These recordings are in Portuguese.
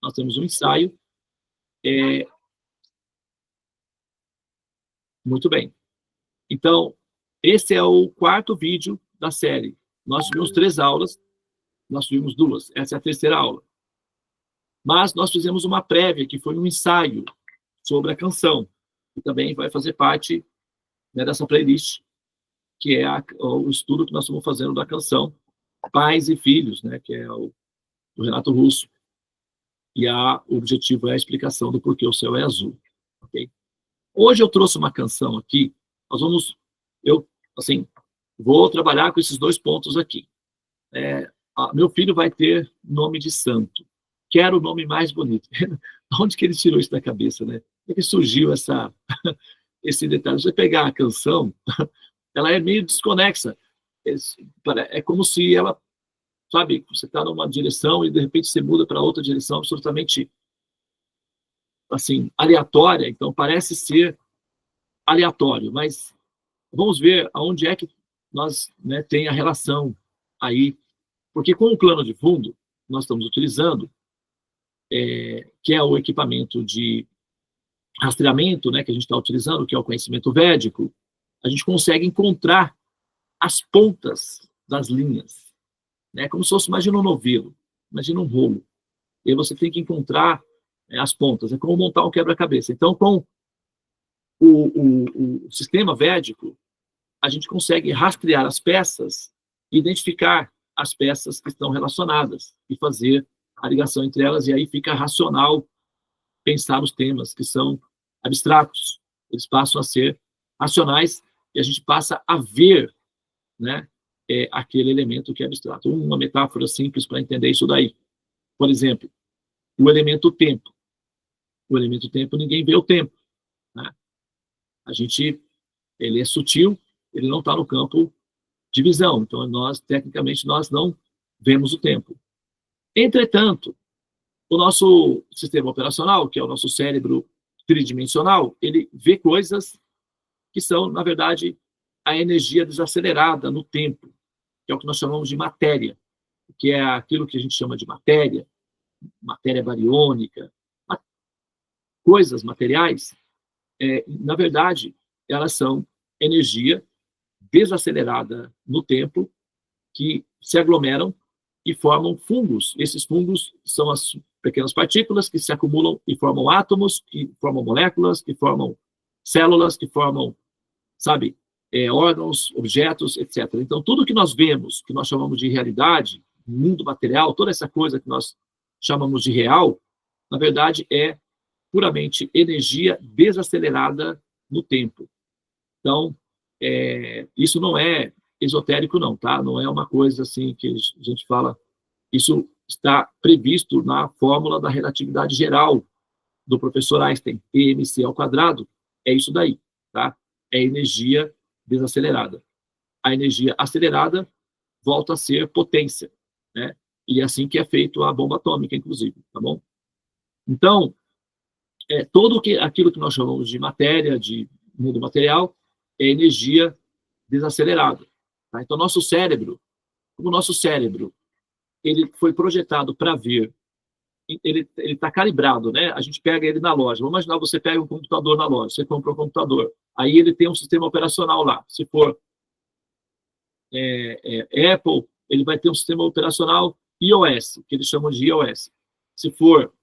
nós temos um ensaio. Muito bem. Então, esse é o 4º vídeo da série. Nós tivemos 3 aulas, nós tivemos 2. Essa é a 3ª aula. Mas nós fizemos uma prévia, que foi um ensaio sobre a canção, que também vai fazer parte, né, dessa playlist, que é o estudo que nós estamos fazendo da canção Pais e Filhos, né, que é do Renato Russo. E o objetivo é a explicação do porquê o céu é azul. Okay? Hoje eu trouxe uma canção aqui, eu vou trabalhar com esses 2 pontos aqui. Meu filho vai ter nome de santo. Quero o nome mais bonito. Onde que ele tirou isso da cabeça, né? Como é que surgiu esse detalhe? Você pegar a canção, ela é meio desconexa. É como se ela, sabe, você está numa direção e de repente você muda para outra direção absolutamente, assim, aleatória. Então parece ser aleatório, mas vamos ver aonde é que nós, né, tem a relação aí, porque com o plano de fundo nós estamos utilizando, que é o equipamento de rastreamento, né, que a gente está utilizando, que é o conhecimento védico, a gente consegue encontrar as pontas das linhas, né, como se fosse, imagina um novelo, imagina um rolo, e aí você tem que encontrar as pontas, é como montar um quebra-cabeça. Então, com o sistema védico, a gente consegue rastrear as peças, identificar as peças que estão relacionadas e fazer a ligação entre elas, e aí fica racional pensar os temas que são abstratos. Eles passam a ser racionais e a gente passa a ver, né, aquele elemento que é abstrato. Uma metáfora simples para entender isso daí. Por exemplo, o elemento tempo. O elemento tempo, ninguém vê o tempo, né? Ele é sutil, ele não está no campo de visão. Então, tecnicamente, nós não vemos o tempo. Entretanto, o nosso sistema operacional, que é o nosso cérebro tridimensional, ele vê coisas que são, na verdade, a energia desacelerada no tempo, que é o que nós chamamos de matéria, que é aquilo que a gente chama de matéria bariônica, coisas materiais, na verdade, elas são energia desacelerada no tempo, que se aglomeram e formam fungos. Esses fungos são as pequenas partículas que se acumulam e formam átomos, que formam moléculas, que formam células, que formam, sabe, órgãos, objetos, etc. Então, tudo que nós vemos, que nós chamamos de realidade, mundo material, toda essa coisa que nós chamamos de real, na verdade, é puramente energia desacelerada no tempo. Então, isso não é esotérico, não, tá? Não é uma coisa assim que a gente fala. Isso está previsto na fórmula da relatividade geral do professor Einstein, EmC², é isso daí, tá? É energia desacelerada. A energia acelerada volta a ser potência, né? E é assim que é feito a bomba atômica, inclusive, tá bom? Então, aquilo que nós chamamos de matéria, de mundo material, é energia desacelerada. Tá? Então, nosso cérebro, ele foi projetado para ver, ele está calibrado, né? A gente pega ele na loja. Vamos imaginar, você pega um computador na loja, você compra um computador, aí ele tem um sistema operacional lá. Se for Apple, ele vai ter um sistema operacional iOS, que eles chamam de iOS. Se for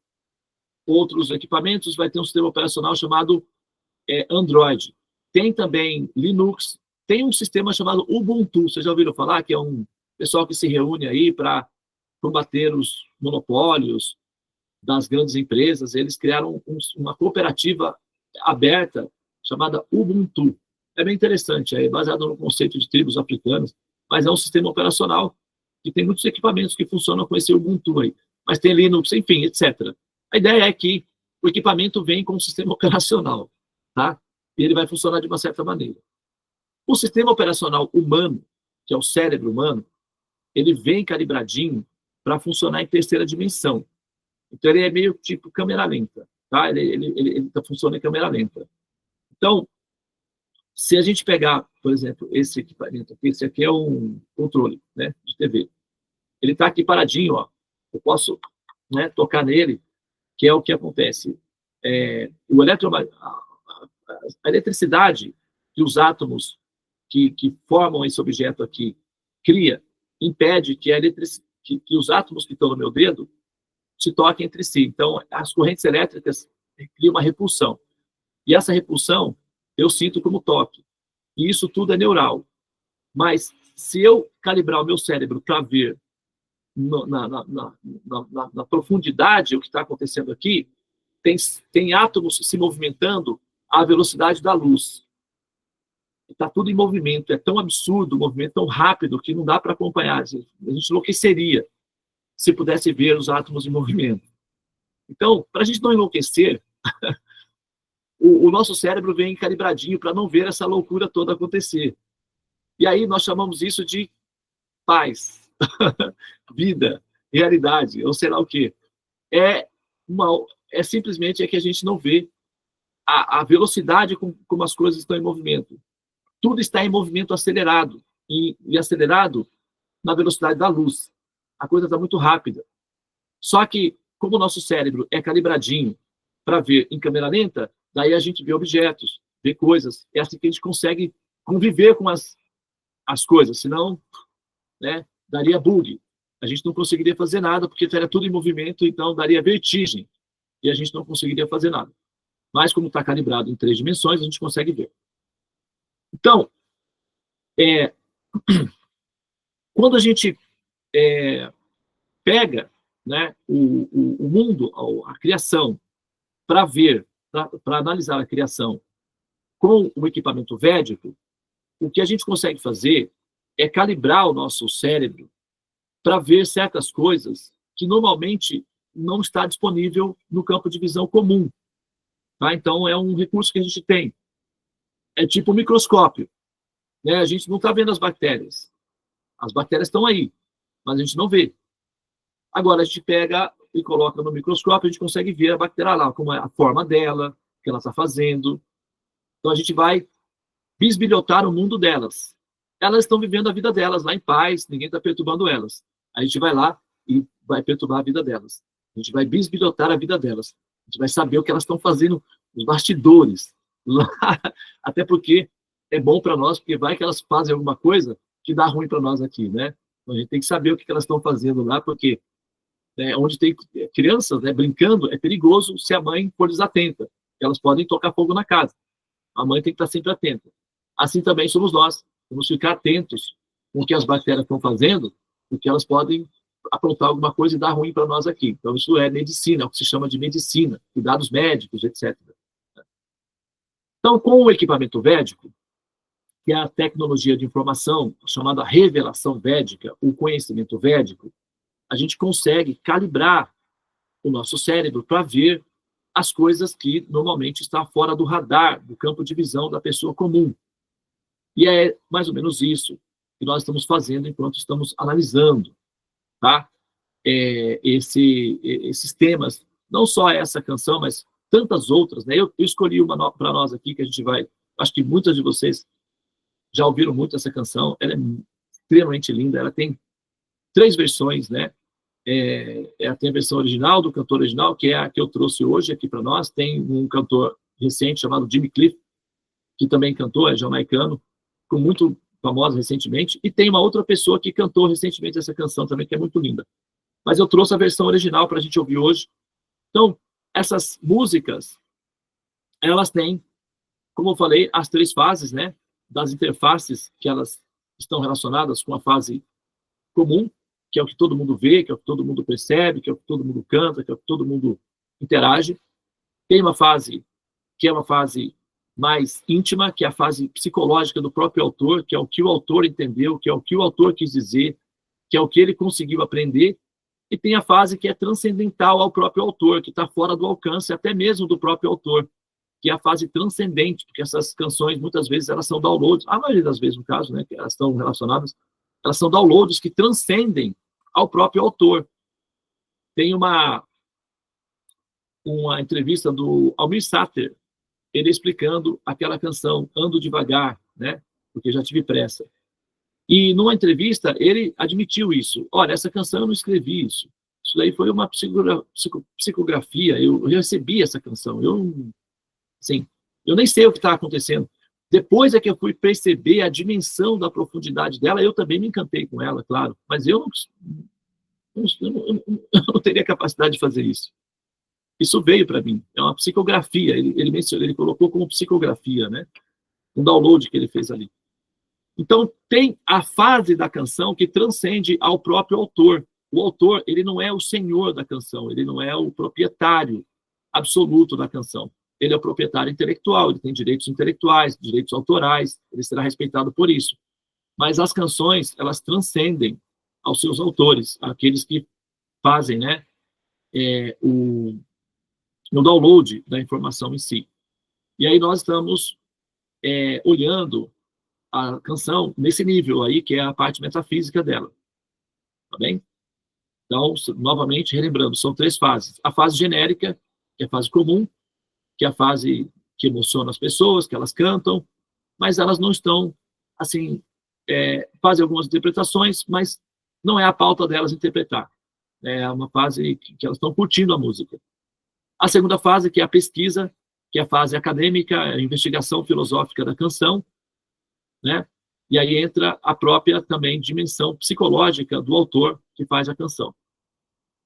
outros equipamentos, vai ter um sistema operacional chamado Android. Tem também Linux, tem um sistema chamado Ubuntu. Vocês já ouviram falar? Que é um pessoal que se reúne aí para combater os monopólios das grandes empresas. Eles criaram uma cooperativa aberta chamada Ubuntu. É bem interessante, é baseado no conceito de tribos africanas, mas é um sistema operacional que tem muitos equipamentos que funcionam com esse Ubuntu aí. Mas tem Linux, enfim, etc. A ideia é que o equipamento vem com um sistema operacional, tá? E ele vai funcionar de uma certa maneira. O sistema operacional humano, que é o cérebro humano, ele vem calibradinho para funcionar em terceira dimensão. Então, ele é meio tipo câmera lenta, tá? Ele funciona em câmera lenta. Então, se a gente pegar, por exemplo, esse equipamento aqui, esse aqui é um controle, né, de TV. Ele está aqui paradinho, ó. Eu posso, né, tocar nele que é o que acontece. A eletricidade que os átomos que formam esse objeto aqui cria, impede que os átomos que estão no meu dedo se toquem entre si. Então, as correntes elétricas criam uma repulsão. E essa repulsão eu sinto como toque. E isso tudo é neural. Mas, se eu calibrar o meu cérebro para ver na profundidade o que está acontecendo aqui, tem átomos se movimentando à velocidade da luz. Está tudo em movimento. É tão absurdo, o movimento tão rápido, que não dá para acompanhar. A gente enlouqueceria se pudesse ver os átomos em movimento. Então, para a gente não enlouquecer, o nosso cérebro vem calibradinho para não ver essa loucura toda acontecer. E aí nós chamamos isso de paz, vida, realidade, ou sei lá o quê. Simplesmente que a gente não vê a velocidade como as coisas estão em movimento. Tudo está em movimento acelerado, e acelerado na velocidade da luz. A coisa está muito rápida. Só que, como o nosso cérebro é calibradinho para ver em câmera lenta, daí a gente vê objetos, vê coisas. É assim que a gente consegue conviver com as coisas, senão, né, daria bug. A gente não conseguiria fazer nada, porque estaria tudo em movimento, então daria vertigem, e a gente não conseguiria fazer nada. Mas, como está calibrado em 3 dimensões, a gente consegue ver. Então, quando a gente pega, né, o mundo, a criação, para ver, para analisar a criação com o equipamento védico, o que a gente consegue fazer é calibrar o nosso cérebro para ver certas coisas que normalmente não está disponível no campo de visão comum. Tá? Então, é um recurso que a gente tem. É tipo um microscópio. Né? A gente não está vendo as bactérias. As bactérias estão aí, mas a gente não vê. Agora, a gente pega e coloca no microscópio, a gente consegue ver a bactéria lá, como é a forma dela, o que ela está fazendo. Então, a gente vai bisbilhotar o mundo delas. Elas estão vivendo a vida delas lá em paz, ninguém está perturbando elas. A gente vai lá e vai perturbar a vida delas. A gente vai bisbilhotar a vida delas. A gente vai saber o que elas estão fazendo nos bastidores. Até porque é bom para nós, porque vai que elas fazem alguma coisa que dá ruim para nós aqui, né? Então, a gente tem que saber o que elas estão fazendo lá, porque onde tem crianças, né, brincando, é perigoso se a mãe for desatenta. Elas podem tocar fogo na casa. A mãe tem que estar sempre atenta. Assim também somos nós. Vamos ficar atentos com o que as bactérias estão fazendo, porque elas podem aprontar alguma coisa e dar ruim para nós aqui. Então, isso é medicina, é o que se chama de medicina, cuidados médicos, etc. Então, com o equipamento védico, que é a tecnologia de informação chamada revelação védica, o conhecimento védico, a gente consegue calibrar o nosso cérebro para ver as coisas que normalmente estão fora do radar, do campo de visão da pessoa comum. E é mais ou menos isso que nós estamos fazendo enquanto estamos analisando, tá? Esses temas, não só essa canção, mas tantas outras, né? Eu escolhi uma para nós aqui, que a gente vai... Acho que muitas de vocês já ouviram muito essa canção, ela é extremamente linda, ela tem 3 versões, né? Tem a versão original, do cantor original, que é a que eu trouxe hoje aqui para nós. Tem um cantor recente chamado Jimmy Cliff, que também cantou, é jamaicano, ficou muito famosa recentemente, e tem uma outra pessoa que cantou recentemente essa canção também, que é muito linda. Mas eu trouxe a versão original para a gente ouvir hoje. Então, essas músicas, elas têm, como eu falei, as 3 fases, né, das interfaces, que elas estão relacionadas com a fase comum, que é o que todo mundo vê, que é o que todo mundo percebe, que é o que todo mundo canta, que é o que todo mundo interage. Tem uma fase que é uma fase mais íntima, que é a fase psicológica do próprio autor, que é o que o autor entendeu, que é o que o autor quis dizer, que é o que ele conseguiu aprender. E tem a fase que é transcendental ao próprio autor, que está fora do alcance até mesmo do próprio autor, que é a fase transcendente, porque essas canções, muitas vezes, elas são downloads, a maioria das vezes, no caso, né, que elas estão relacionadas, elas são downloads que transcendem ao próprio autor. Tem uma entrevista do Almir Sater, ele explicando aquela canção Ando Devagar, né, porque já tive pressa. E numa entrevista, ele admitiu isso. Olha, essa canção eu não escrevi isso Isso daí foi uma psicografia, eu recebi essa canção, assim, eu nem sei o que está acontecendo. Depois é que eu fui perceber a dimensão da profundidade dela, eu também me encantei com ela, claro, mas eu não teria capacidade de fazer isso. Isso veio para mim, é uma psicografia, ele mencionou, ele colocou como psicografia, né? Um download que ele fez ali. Então, tem a fase da canção que transcende ao próprio autor. O autor, ele não é o senhor da canção, ele não é o proprietário absoluto da canção. Ele é o proprietário intelectual, ele tem direitos intelectuais, direitos autorais, ele será respeitado por isso. Mas as canções, elas transcendem aos seus autores, aqueles que fazem, né, no download da informação em si. E aí nós estamos olhando a canção nesse nível aí, que é a parte metafísica dela. Tá bem? Então, novamente, relembrando, são 3 fases. A fase genérica, que é a fase comum, que é a fase que emociona as pessoas, que elas cantam, mas elas não estão, assim, fazem algumas interpretações, mas não é a pauta delas interpretar. É uma fase que elas estão curtindo a música. A segunda fase, que é a pesquisa, que é a fase acadêmica, a investigação filosófica da canção, né? E aí entra a própria também dimensão psicológica do autor que faz a canção.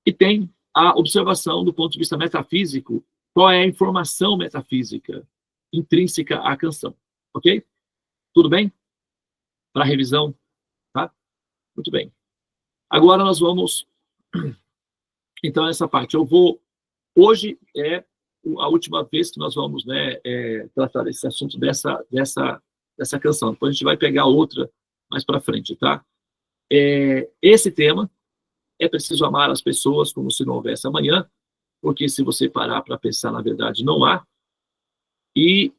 E tem a observação do ponto de vista metafísico, qual é a informação metafísica intrínseca à canção. Ok? Tudo bem? Para revisão? Tá? Muito bem. Agora nós vamos... Então, essa parte. Hoje é a última vez que nós vamos, né, tratar esse assunto dessa canção. Depois a gente vai pegar outra mais para frente, tá? Esse tema é preciso amar as pessoas como se não houvesse amanhã, porque se você parar para pensar, na verdade, não há. E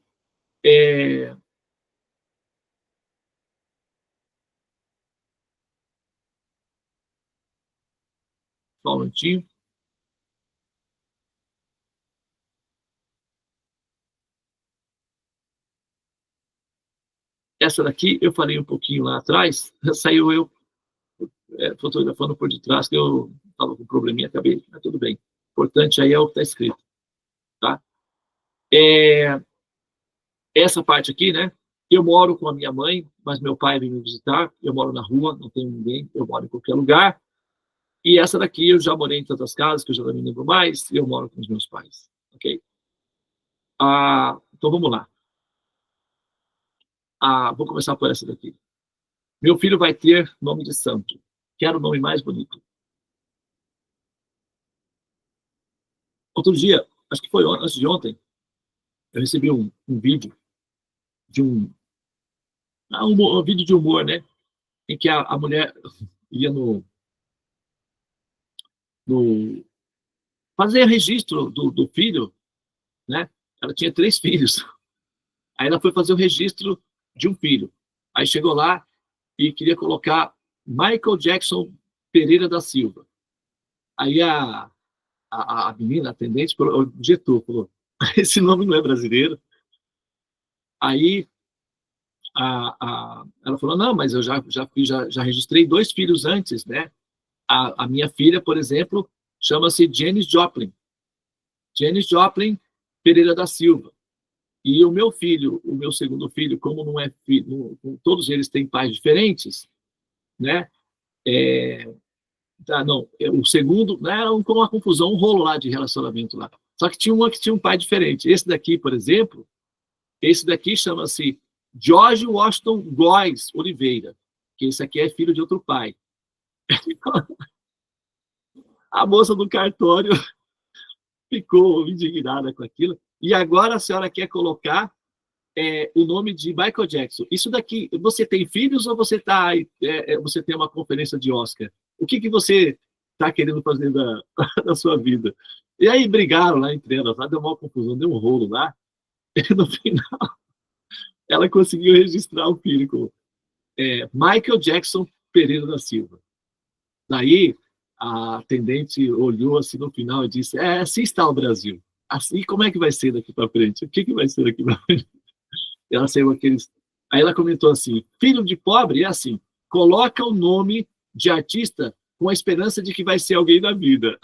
só um minutinho. Essa daqui eu falei um pouquinho lá atrás, saiu eu fotografando por detrás, que eu estava com um probleminha, acabei, mas tudo bem. O importante aí é o que está escrito. Tá? Essa parte aqui, né? Eu moro com a minha mãe, mas meu pai vem me visitar, eu moro na rua, não tenho ninguém, eu moro em qualquer lugar. E essa daqui eu já morei em tantas casas, que eu já não me lembro mais, eu moro com os meus pais. Ok? Então vamos lá. Vou começar por essa daqui. Meu filho vai ter nome de santo. Quero o nome mais bonito. Outro dia, acho que foi antes de ontem, eu recebi um vídeo de um vídeo de humor, né? Em que a mulher ia fazer registro do filho, né? Ela tinha 3 filhos. Aí ela foi fazer o registro de um filho. Aí chegou lá e queria colocar Michael Jackson Pereira da Silva. Aí a menina, a atendente, objetou, falou, esse nome não é brasileiro. Aí ela falou, não, mas eu já registrei 2 filhos antes, né? A minha filha, por exemplo, chama-se Janis Joplin. Janis Joplin Pereira da Silva. E o meu filho, o meu segundo filho, como não é filho, todos eles têm pais diferentes, né? O segundo, né, era uma confusão, um rolo lá de relacionamento lá. Só que tinha uma que tinha um pai diferente. Esse daqui, por exemplo, esse daqui chama-se George Washington Góes Oliveira, que esse aqui é filho de outro pai. A moça do cartório ficou indignada com aquilo. E agora a senhora quer colocar o nome de Michael Jackson. Isso daqui, você tem filhos ou você você tem uma conferência de Oscar? O que você está querendo fazer da sua vida? E aí brigaram lá entre elas, deu uma confusão, deu um rolo lá. E no final, ela conseguiu registrar o filho com Michael Jackson Pereira da Silva. Daí, a atendente olhou assim no final e disse, assim está o Brasil. Assim, como é que vai ser daqui para frente? O que vai ser daqui para frente? Ela saiu aqueles... Aí ela comentou assim, filho de pobre é assim, coloca o nome de artista com a esperança de que vai ser alguém da vida.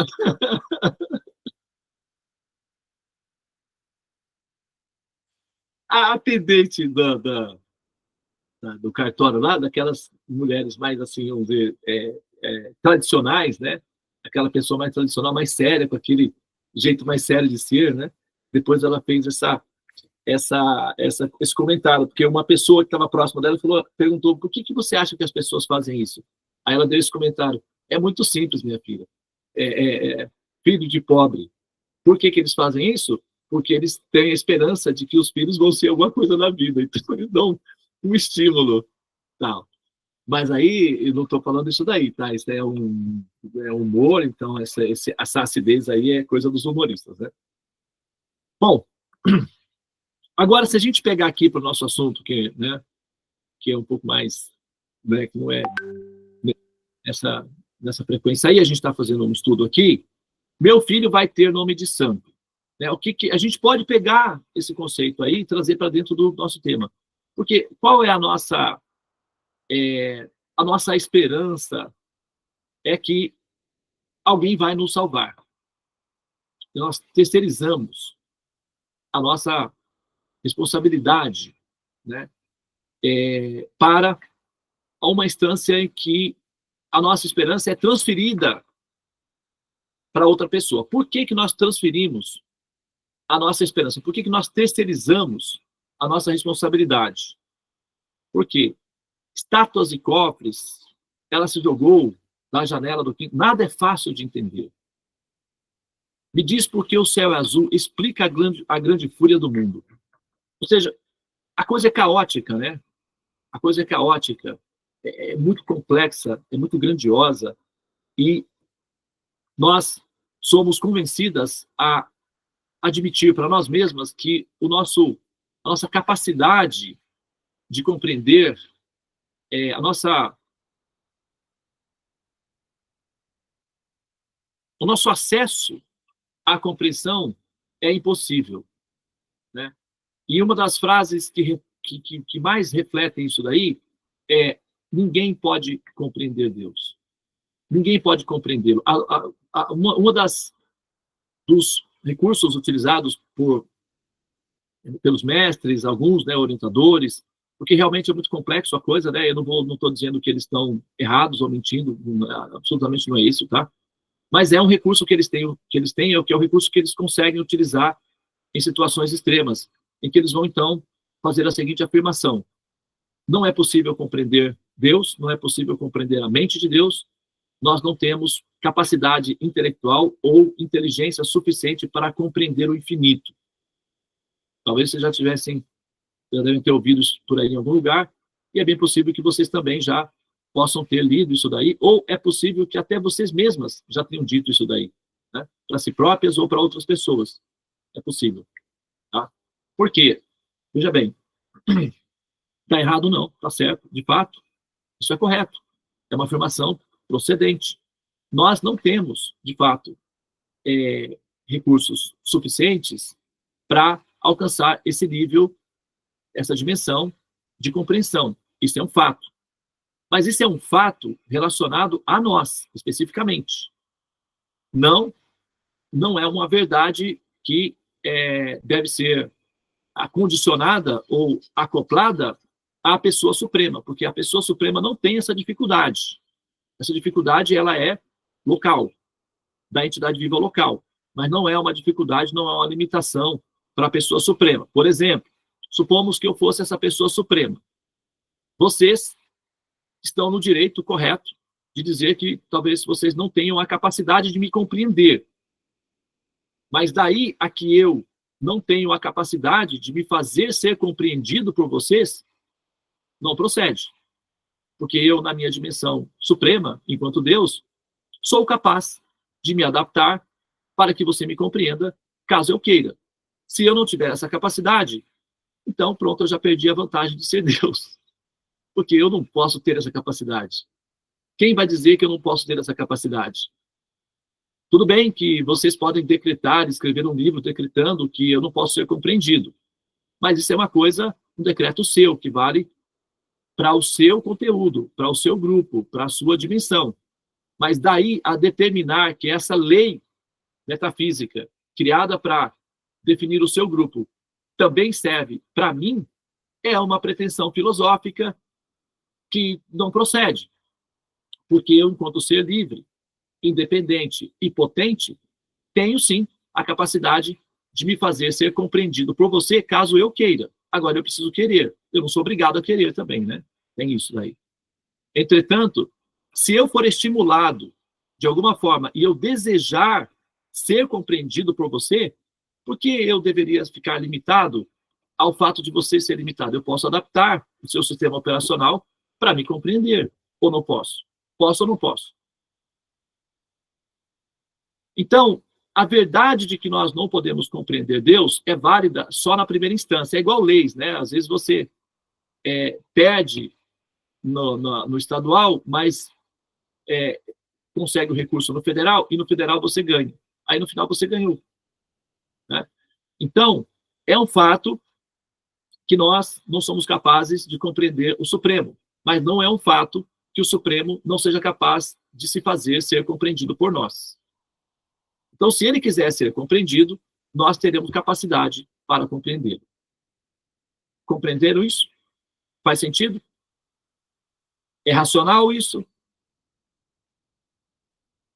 A atendente do cartório lá, daquelas mulheres mais, assim, vamos dizer, tradicionais, né? Aquela pessoa mais tradicional, mais séria, com aquele jeito mais sério de ser, né? Depois ela fez esse comentário, porque uma pessoa que estava próxima dela perguntou: por que você acha que as pessoas fazem isso? Aí ela deu esse comentário: é muito simples, minha filha. Filho de pobre. Por que eles fazem isso? Porque eles têm a esperança de que os filhos vão ser alguma coisa na vida. Então, eles dão um estímulo. Tal. Mas aí, eu não estou falando isso daí, tá? Isso é humor, então essa acidez aí é coisa dos humoristas, né? Bom, agora, se a gente pegar aqui para o nosso assunto, que é um pouco mais, né, que não é nessa frequência aí, a gente está fazendo um estudo aqui, meu filho vai ter nome de santo. Né? A gente pode pegar esse conceito aí e trazer para dentro do nosso tema. Porque qual é a nossa esperança? É que alguém vai nos salvar. Nós terceirizamos a nossa responsabilidade, né, para uma instância em que a nossa esperança é transferida para outra pessoa. Por que nós transferimos a nossa esperança? Por que nós terceirizamos a nossa responsabilidade? Porque estátuas e cofres, ela se jogou da janela do quinto. Nada é fácil de entender. Me diz por que o céu é azul, explica a grande fúria do mundo. Ou seja, a coisa é caótica, né? A coisa é caótica, é muito complexa, é muito grandiosa, e nós somos convencidas a admitir para nós mesmas que a nossa capacidade de compreender, o nosso acesso à compreensão é impossível, né? E uma das frases que mais refletem isso daí é: ninguém pode compreender Deus. Ninguém pode compreendê-lo. Uma dos recursos utilizados pelos mestres, alguns, né, orientadores, porque realmente é muito complexo a coisa, né? Eu não estou dizendo que eles estão errados ou mentindo, absolutamente não é isso, tá? Mas é um recurso que eles têm, que é o recurso que eles conseguem utilizar em situações extremas, em que eles vão, então, fazer a seguinte afirmação: não é possível compreender Deus, não é possível compreender a mente de Deus, nós não temos capacidade intelectual ou inteligência suficiente para compreender o infinito. Talvez vocês já devem ter ouvido isso por aí em algum lugar, e é bem possível que vocês também já possam ter lido isso daí, ou é possível que até vocês mesmas já tenham dito isso daí, né? Para si próprias ou para outras pessoas. É possível. Tá? Por quê? Veja bem, está errado não, está certo, de fato, isso é correto. É uma afirmação procedente. Nós não temos, de fato, recursos suficientes para alcançar esse nível, essa dimensão de compreensão. Isso é um fato. Mas isso é um fato relacionado a nós, especificamente. Não é uma verdade que deve ser acondicionada ou acoplada à pessoa suprema, porque a pessoa suprema não tem essa dificuldade. Essa dificuldade, ela é local, da entidade viva local, mas não é uma dificuldade, não é uma limitação para a pessoa suprema. Por exemplo, supomos que eu fosse essa pessoa suprema. Vocês estão no direito correto de dizer que talvez vocês não tenham a capacidade de me compreender. Mas daí a que eu não tenho a capacidade de me fazer ser compreendido por vocês, não procede. Porque eu, na minha dimensão suprema, enquanto Deus, sou capaz de me adaptar para que você me compreenda, caso eu queira. Se eu não tiver essa capacidade, então pronto, eu já perdi a vantagem de ser Deus. Porque eu não posso ter essa capacidade. Quem vai dizer que eu não posso ter essa capacidade? Tudo bem que vocês podem decretar, escrever um livro decretando que eu não posso ser compreendido. Mas isso é uma coisa, um decreto seu, que vale para o seu conteúdo, para o seu grupo, para a sua dimensão. Mas daí a determinar que essa lei metafísica, criada para definir o seu grupo, também serve para mim, é uma pretensão filosófica que não procede. Porque eu, enquanto ser livre, independente e potente, tenho sim a capacidade de me fazer ser compreendido por você, caso eu queira. Agora, eu preciso querer. Eu não sou obrigado a querer também, né? Tem isso daí. Entretanto, se eu for estimulado de alguma forma e eu desejar ser compreendido por você, por que eu deveria ficar limitado ao fato de você ser limitado? Eu posso adaptar o seu sistema operacional para me compreender. Ou não posso? Posso ou não posso? Então, a verdade de que nós não podemos compreender Deus é válida só na primeira instância. É igual leis, né? Às vezes você perde no estadual, mas consegue o recurso no federal, e no federal você ganha. Aí no final você ganhou. Né? Então, é um fato que nós não somos capazes de compreender o Supremo, mas não é um fato que o Supremo não seja capaz de se fazer ser compreendido por nós. Então, se ele quiser ser compreendido, nós teremos capacidade para compreendê-lo. Compreenderam isso? Faz sentido? É racional isso?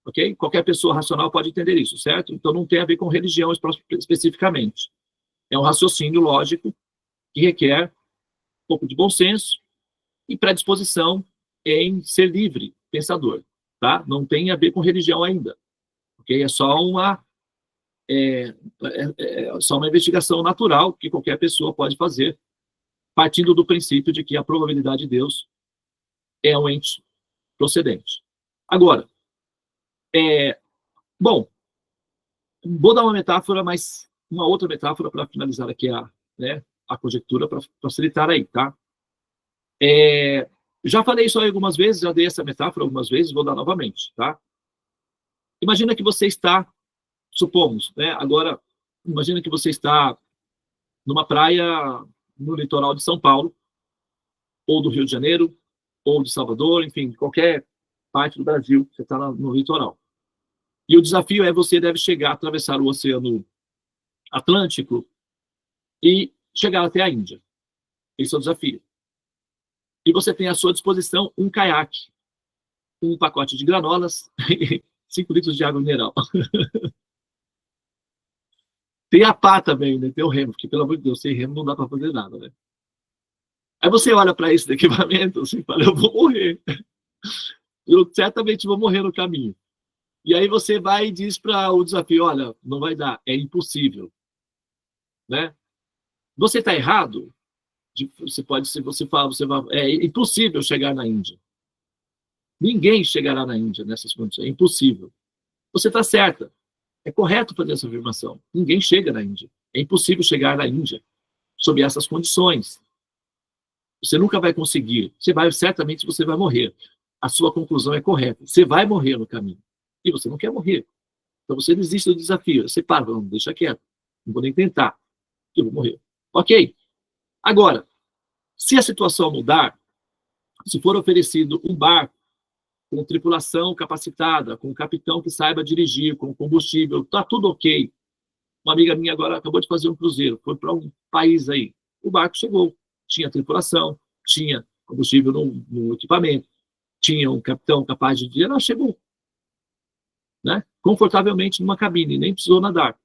Ok? Qualquer pessoa racional pode entender isso, certo? Então, não tem a ver com religião especificamente. É um raciocínio lógico que requer um pouco de bom senso e predisposição em ser livre, pensador. Tá? Não tem a ver com religião ainda. Okay? É só uma investigação natural que qualquer pessoa pode fazer, partindo do princípio de que a probabilidade de Deus é um ente procedente. Agora, bom, vou dar uma metáfora, mas uma outra metáfora para finalizar aqui a conjectura, para facilitar aí, tá? Já falei isso aí algumas vezes, já dei essa metáfora algumas vezes, vou dar novamente, tá? Imagina que você está, supomos, né? Agora, imagina que você está numa praia no litoral de São Paulo, ou do Rio de Janeiro, ou de Salvador, enfim, qualquer parte do Brasil, você está no litoral. E o desafio é você deve chegar, atravessar o Oceano Atlântico e chegar até a Índia. Esse é o desafio. E você tem à sua disposição um caiaque, um pacote de granolas, 5 litros de água mineral. Tem a pá também, né? Tem o remo, porque, pelo amor de Deus, sem remo não dá para fazer nada, né? Aí você olha para esse equipamento assim, e fala, eu vou morrer. Eu certamente vou morrer no caminho. E aí você vai e diz para o desafio, olha, não vai dar, é impossível. Né? Você está errado? Você pode, se você fala, é impossível chegar na Índia. Ninguém chegará na Índia nessas condições, é impossível. Você está certa. É correto fazer essa afirmação. Ninguém chega na Índia. É impossível chegar na Índia sob essas condições. Você nunca vai conseguir. Certamente você vai morrer. A sua conclusão é correta. Você vai morrer no caminho. E você não quer morrer. Então você desiste do desafio. Você para, não, deixa quieto. Não vou nem tentar. Eu vou morrer. Ok. Agora, se a situação mudar, se for oferecido um barco com tripulação capacitada, com um capitão que saiba dirigir, com combustível, está tudo ok. Uma amiga minha agora acabou de fazer um cruzeiro, foi para um país aí. O barco chegou, tinha tripulação, tinha combustível no equipamento, tinha um capitão capaz de dirigir, ela chegou. Né? Confortavelmente numa cabine, nem precisou nadar.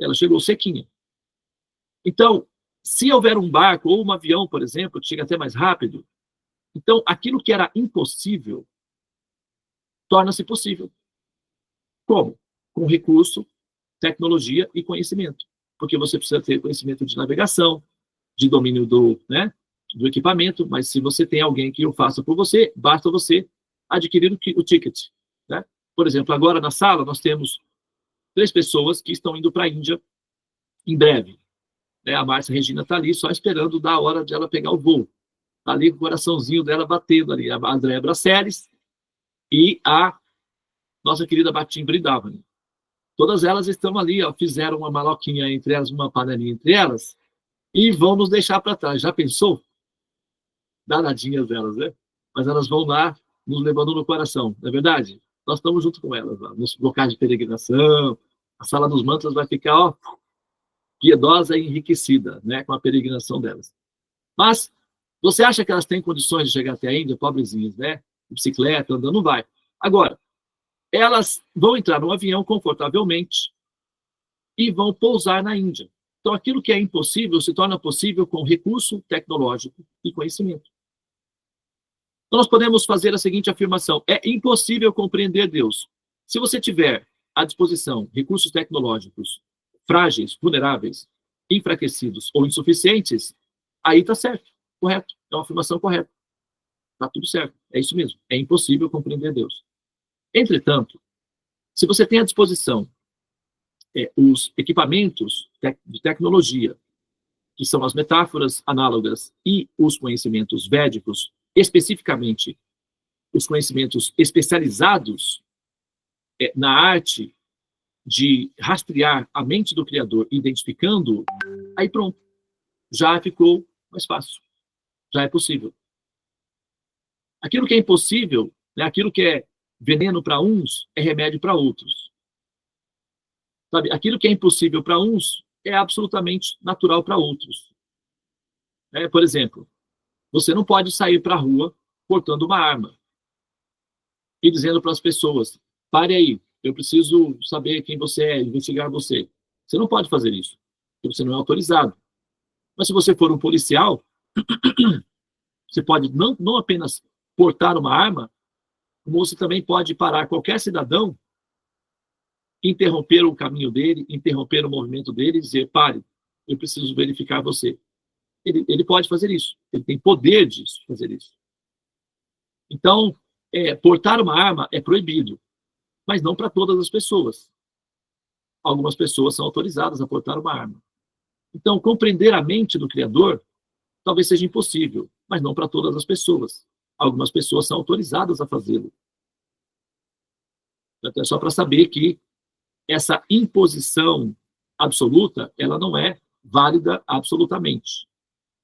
Ela chegou sequinha. Então, se houver um barco ou um avião, por exemplo, que chega até mais rápido, então aquilo que era impossível torna-se possível. Como? Com recurso, tecnologia e conhecimento. Porque você precisa ter conhecimento de navegação, de domínio do equipamento, mas se você tem alguém que o faça por você, basta você adquirir o ticket. Né? Por exemplo, agora na sala nós temos 3 pessoas que estão indo para a Índia em breve. Né? A Márcia Regina está ali só esperando da hora de ela pegar o voo. Está ali com o coraçãozinho dela batendo ali. A Andréa Braceres e a nossa querida Batim Brindavan. Todas elas estão ali, ó, fizeram uma maloquinha entre elas, uma panelinha entre elas, e vão nos deixar para trás. Já pensou? Danadinhas delas, né? Mas elas vão lá nos levando no coração, não é verdade? nós estamos junto com elas lá, nos locais de peregrinação. A sala dos mantras vai ficar, ó, piedosa e enriquecida, né, com a peregrinação delas. Mas você acha que elas têm condições de chegar até a Índia, pobrezinhas, né? De bicicleta, andando, não vai. Agora, elas vão entrar no avião confortavelmente e vão pousar na Índia. Então, aquilo que é impossível se torna possível com recurso tecnológico e conhecimento. Então, nós podemos fazer a seguinte afirmação: é impossível compreender Deus. Se você tiver à disposição recursos tecnológicos frágeis, vulneráveis, enfraquecidos ou insuficientes, aí está certo, correto. É uma afirmação correta. Está tudo certo. É isso mesmo. É impossível compreender Deus. Entretanto, se você tem à disposição os equipamentos de tecnologia, que são as metáforas análogas e os conhecimentos védicos, especificamente os conhecimentos especializados na arte de rastrear a mente do Criador, identificando, aí pronto, já ficou mais fácil, já é possível. Aquilo que é impossível, né, aquilo que é veneno para uns, é remédio para outros. Sabe? Aquilo que é impossível para uns é absolutamente natural para outros. Por exemplo, você não pode sair para a rua portando uma arma e dizendo para as pessoas: pare aí, eu preciso saber quem você é, investigar você. Você não pode fazer isso, porque você não é autorizado. Mas se você for um policial, você pode não apenas portar uma arma, como você também pode parar qualquer cidadão, interromper o caminho dele, interromper o movimento dele e dizer: pare, eu preciso verificar você. Ele pode fazer isso, ele tem poder de fazer isso. Então, portar uma arma é proibido, mas não para todas as pessoas. Algumas pessoas são autorizadas a portar uma arma. Então, compreender a mente do Criador talvez seja impossível, mas não para todas as pessoas. Algumas pessoas são autorizadas a fazê-lo. É só para saber que essa imposição absoluta, ela não é válida absolutamente.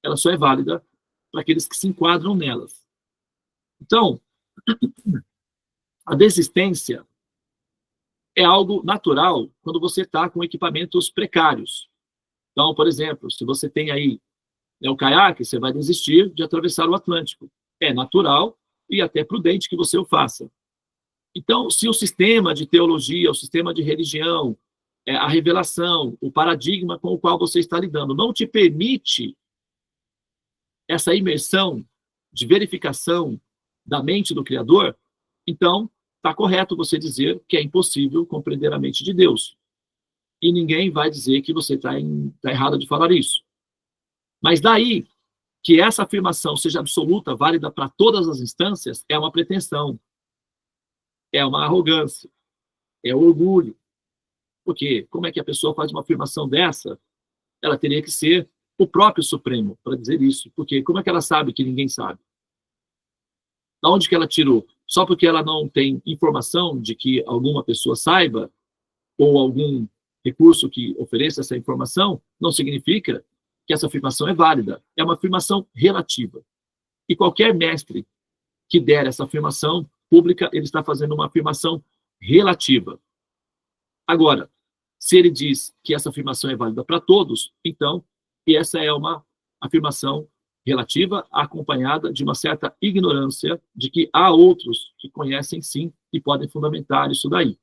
Ela só é válida para aqueles que se enquadram nelas. Então, a desistência é algo natural quando você está com equipamentos precários. Então, por exemplo, se você tem aí o caiaque, você vai desistir de atravessar o Atlântico. É natural e até prudente que você o faça. Então, se o sistema de teologia, o sistema de religião, a revelação, o paradigma com o qual você está lidando não te permite essa imersão de verificação da mente do Criador, então está correto você dizer que é impossível compreender a mente de Deus. E ninguém vai dizer que você está errado de falar isso. Mas daí que essa afirmação seja absoluta, válida para todas as instâncias, é uma pretensão, é uma arrogância, é orgulho. Porque como é que a pessoa faz uma afirmação dessa? Ela teria que ser o próprio Supremo para dizer isso. Porque como é que ela sabe que ninguém sabe? Da onde que ela tirou? Só porque ela não tem informação de que alguma pessoa saiba, ou algum recurso que ofereça essa informação, não significa que essa afirmação é válida. É uma afirmação relativa. E qualquer mestre que der essa afirmação pública, ele está fazendo uma afirmação relativa. Agora, se ele diz que essa afirmação é válida para todos, então, essa é uma afirmação relativa, acompanhada de uma certa ignorância de que há outros que conhecem sim e podem fundamentar isso daí.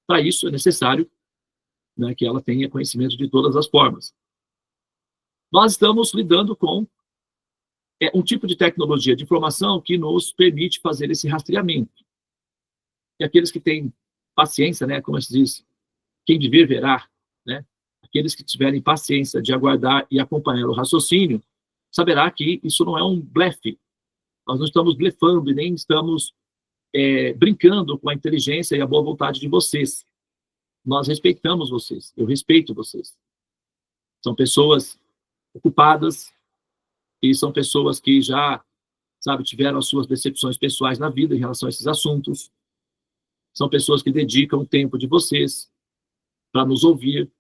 Para isso é necessário, né, que ela tenha conhecimento de todas as formas. Nós estamos lidando com um tipo de tecnologia de informação que nos permite fazer esse rastreamento. E aqueles que têm paciência, né, como se diz, quem viver verá, né? Aqueles que tiverem paciência de aguardar e acompanhar o raciocínio, saberá que isso não é um blefe. Nós não estamos blefando e nem estamos brincando com a inteligência e a boa vontade de vocês. Nós respeitamos vocês, eu respeito vocês. São pessoas ocupadas e são pessoas que já, sabe, tiveram as suas decepções pessoais na vida em relação a esses assuntos. São pessoas que dedicam o tempo de vocês para nos ouvir.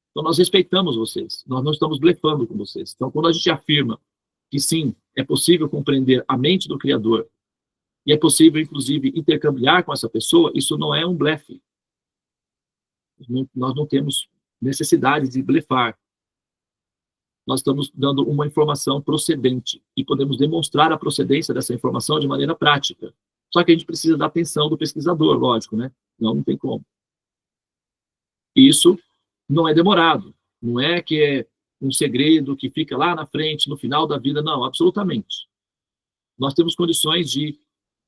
Então, nós respeitamos vocês. Nós não estamos blefando com vocês. Então, quando a gente afirma que, sim, é possível compreender a mente do Criador e é possível, inclusive, intercambiar com essa pessoa, isso não é um blefe. Nós não temos necessidade de blefar. Nós estamos dando uma informação procedente e podemos demonstrar a procedência dessa informação de maneira prática. Só que a gente precisa da atenção do pesquisador, lógico, né? Não tem como. Isso não é demorado. Não é que é um segredo que fica lá na frente, no final da vida. Não, absolutamente. Nós temos condições de,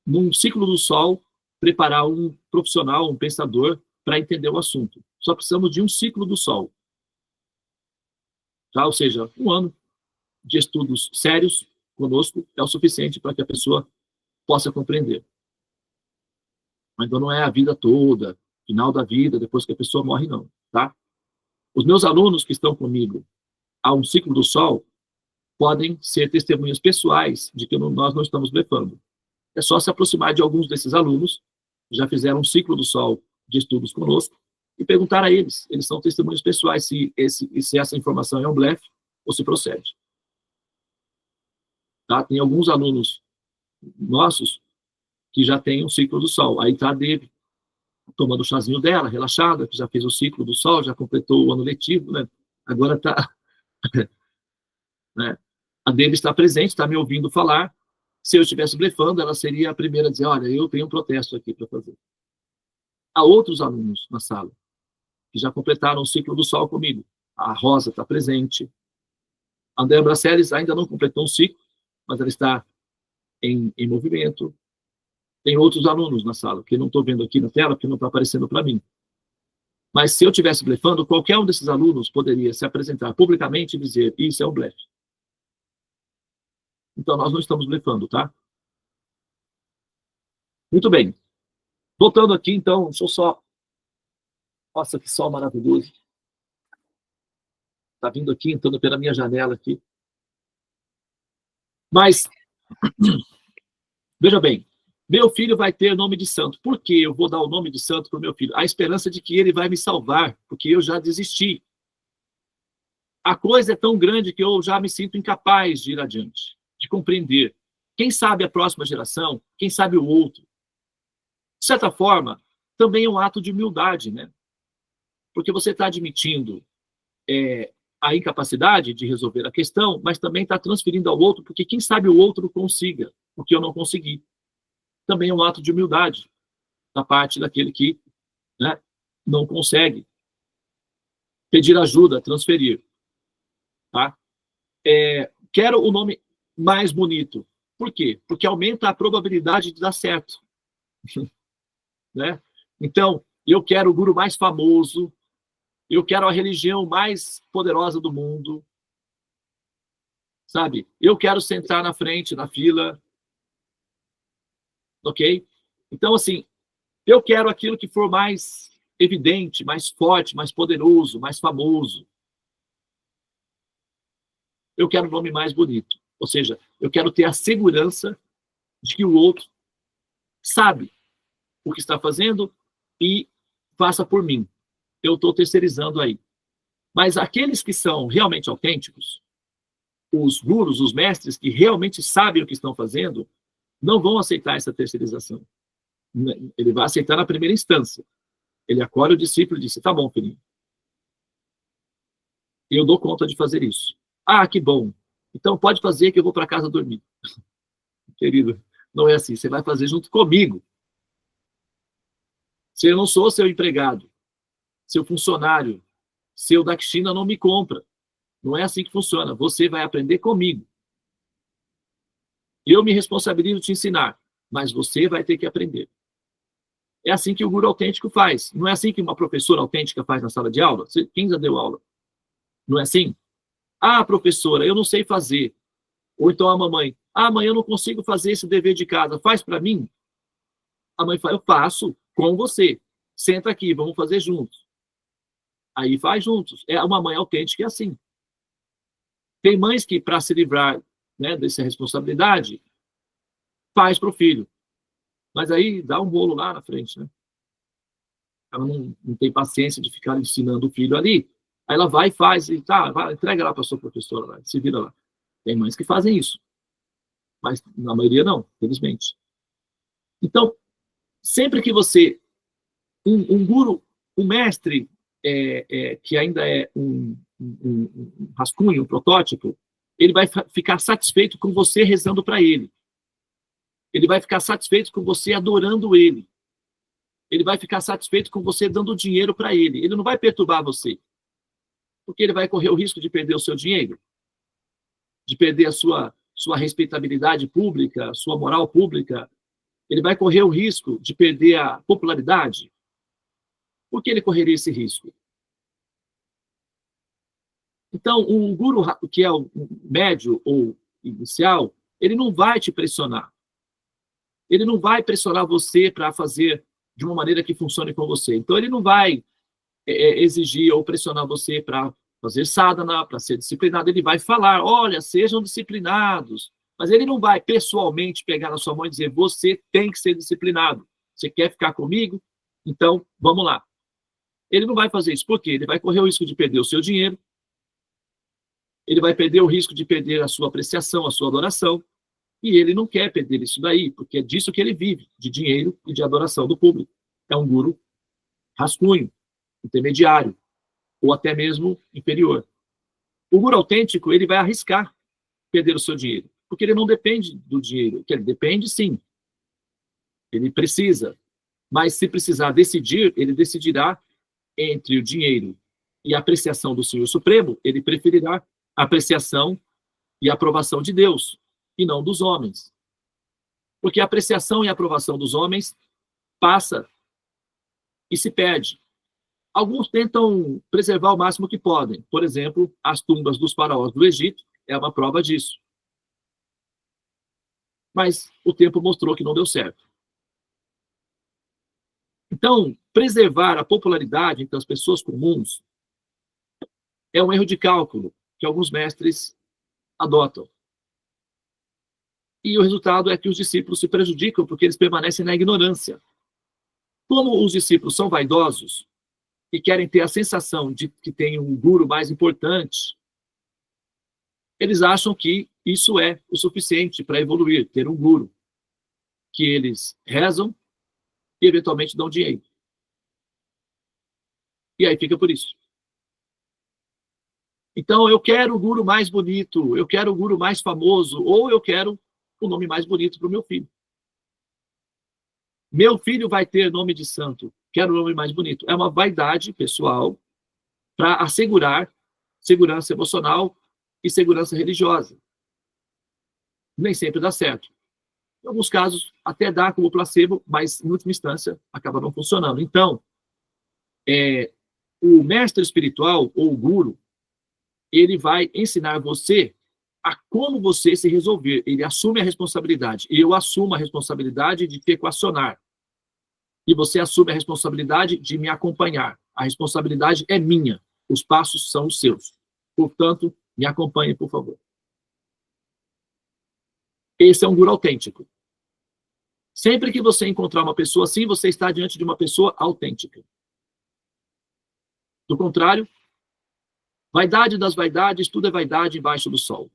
num ciclo do sol, preparar um profissional, um pensador, para entender o assunto. Só precisamos de um ciclo do sol. Tá? Ou seja, 1 ano de estudos sérios conosco é o suficiente para que a pessoa possa compreender. Mas então não é a vida toda, final da vida, depois que a pessoa morre, não. Tá? Os meus alunos que estão comigo há um ciclo do sol podem ser testemunhas pessoais de que nós não estamos blefando. É só se aproximar de alguns desses alunos que já fizeram um ciclo do sol de estudos conosco e perguntar a eles. Eles são testemunhas pessoais se essa informação é um blefe ou se procede. Tá? Tem alguns alunos nossos que já têm um ciclo do sol. Aí está a Debbie tomando o chazinho dela, relaxada, que já fez o ciclo do sol, já completou o ano letivo, né? Agora está... né? A Debbie está presente, está me ouvindo falar. Se eu estivesse blefando, ela seria a primeira a dizer, olha, eu tenho um protesto aqui para fazer. Há outros alunos na sala que já completaram o ciclo do sol comigo. A Rosa está presente. A Andréa Braceres ainda não completou um ciclo, mas ela está em movimento. Tem outros alunos na sala, que eu não estou vendo aqui na tela, porque não está aparecendo para mim. Mas se eu estivesse blefando, qualquer um desses alunos poderia se apresentar publicamente e dizer, isso é um blefe. Então, nós não estamos blefando, tá? Muito bem. Voltando aqui, então, deixa eu só... Nossa, que sol maravilhoso. Está vindo aqui, entrando pela minha janela aqui. Mas, veja bem, meu filho vai ter nome de santo. Por que eu vou dar o nome de santo para o meu filho? A esperança de que ele vai me salvar, porque eu já desisti. A coisa é tão grande que eu já me sinto incapaz de ir adiante, de compreender. Quem sabe a próxima geração, quem sabe o outro. De certa forma, também é um ato de humildade, né? Porque você está admitindo a incapacidade de resolver a questão, mas também está transferindo ao outro, porque quem sabe o outro consiga, o que eu não consegui. Também é um ato de humildade da parte daquele que, né, não consegue pedir ajuda, transferir. Tá? Quero o nome mais bonito. Por quê? Porque aumenta a probabilidade de dar certo. Né? Então, eu quero o guru mais famoso, eu quero a religião mais poderosa do mundo, sabe? Eu quero sentar na frente, na fila, ok? Então, assim, eu quero aquilo que for mais evidente, mais forte, mais poderoso, mais famoso. Eu quero o nome mais bonito. Ou seja, eu quero ter a segurança de que o outro sabe o que está fazendo e faça por mim. Eu estou terceirizando aí. Mas aqueles que são realmente autênticos, os gurus, os mestres que realmente sabem o que estão fazendo, não vão aceitar essa terceirização. Ele vai aceitar na primeira instância. Ele acolhe o discípulo e diz, tá bom, filhinho. Eu dou conta de fazer isso. Ah, que bom. Então pode fazer que eu vou para casa dormir. Querido, não é assim. Você vai fazer junto comigo. Se eu não sou seu empregado, seu funcionário, seu Dakshina não me compra. Não é assim que funciona. Você vai aprender comigo. Eu me responsabilizo de te ensinar, mas você vai ter que aprender. É assim que o guru autêntico faz. Não é assim que uma professora autêntica faz na sala de aula? Quem já deu aula? Não é assim? Ah, professora, eu não sei fazer. Ou então a mamãe, ah, mãe, eu não consigo fazer esse dever de casa, faz para mim? A mãe fala, eu faço com você. Senta aqui, vamos fazer juntos. Aí faz juntos. É uma mãe autêntica, é assim. Tem mães que, para se livrar, né, dessa responsabilidade, faz para o filho. Mas aí dá um bolo lá na frente, né? Ela não tem paciência de ficar ensinando o filho ali. Aí ela vai e faz, e tá, vai, entrega lá para a sua professora, lá, se vira lá. Tem mães que fazem isso. Mas na maioria não, felizmente. Então, sempre que você... Um guru, um mestre, que ainda é um rascunho, um protótipo, ele vai ficar satisfeito com você rezando para ele. Ele vai ficar satisfeito com você adorando ele. Ele vai ficar satisfeito com você dando dinheiro para ele. Ele não vai perturbar você. Porque ele vai correr o risco de perder o seu dinheiro, de perder a sua respeitabilidade pública, sua moral pública. Ele vai correr o risco de perder a popularidade. Por que ele correria esse risco? Então, um guru, que é o médio ou inicial, ele não vai te pressionar. Ele não vai pressionar você para fazer de uma maneira que funcione com você. Então, ele não vai exigir ou pressionar você para fazer sadhana, para ser disciplinado. Ele vai falar, olha, sejam disciplinados. Mas ele não vai pessoalmente pegar na sua mão e dizer, você tem que ser disciplinado. Você quer ficar comigo? Então, vamos lá. Ele não vai fazer isso. Por quê? Ele vai correr o risco de perder o seu dinheiro. Ele vai perder o risco de perder a sua apreciação, a sua adoração. E ele não quer perder isso daí, porque é disso que ele vive, de dinheiro e de adoração do público. É um guru rascunho, intermediário, ou até mesmo inferior. O guru autêntico, ele vai arriscar perder o seu dinheiro, porque ele não depende do dinheiro. Ele depende, sim. Ele precisa. Mas se precisar decidir, ele decidirá entre o dinheiro e a apreciação do Senhor Supremo, ele preferirá a apreciação e a aprovação de Deus, e não dos homens. Porque a apreciação e a aprovação dos homens passa e se perde. Alguns tentam preservar o máximo que podem. Por exemplo, as tumbas dos faraós do Egito é uma prova disso. Mas o tempo mostrou que não deu certo. Então, preservar a popularidade entre as pessoas comuns é um erro de cálculo que alguns mestres adotam. E o resultado é que os discípulos se prejudicam porque eles permanecem na ignorância. Como os discípulos são vaidosos e querem ter a sensação de que tem um guru mais importante, eles acham que isso é o suficiente para evoluir, ter um guru, que eles rezam e eventualmente dão dinheiro. E aí fica por isso. Então, eu quero o guru mais bonito, eu quero o guru mais famoso, ou eu quero o nome mais bonito para o meu filho. Meu filho vai ter nome de santo, quero o nome mais bonito. É uma vaidade pessoal para assegurar segurança emocional e segurança religiosa. Nem sempre dá certo. Em alguns casos, até dá como placebo, mas, em última instância, acaba não funcionando. Então, o mestre espiritual, ou o guru, ele vai ensinar você a como você se resolver. Ele assume a responsabilidade. Eu assumo a responsabilidade de te equacionar. E você assume a responsabilidade de me acompanhar. A responsabilidade é minha. Os passos são os seus. Portanto, me acompanhe, por favor. Esse é um guru autêntico. Sempre que você encontrar uma pessoa assim, você está diante de uma pessoa autêntica. Do contrário, vaidade das vaidades, tudo é vaidade embaixo do sol.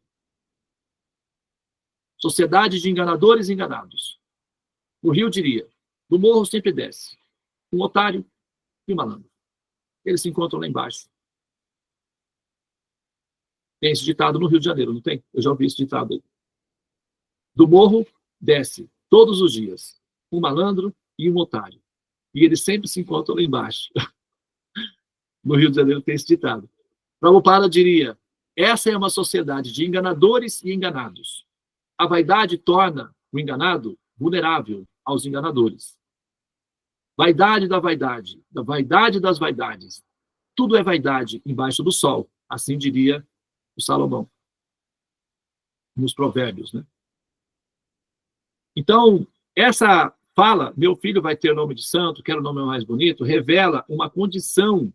Sociedade de enganadores e enganados. No Rio diria, do morro sempre desce um otário e um malandro. Eles se encontram lá embaixo. Tem esse ditado no Rio de Janeiro, não tem? Eu já ouvi esse ditado aí. Do morro desce, todos os dias, um malandro e um otário. E eles sempre se encontram lá embaixo. No Rio de Janeiro tem esse ditado. Prabhupada diria, essa é uma sociedade de enganadores e enganados. A vaidade torna o enganado vulnerável aos enganadores. Vaidade da vaidade das vaidades. Tudo é vaidade embaixo do sol, assim diria o Salomão, nos provérbios, né? Então, essa fala, meu filho vai ter o nome de santo, quero o nome mais bonito, revela uma condição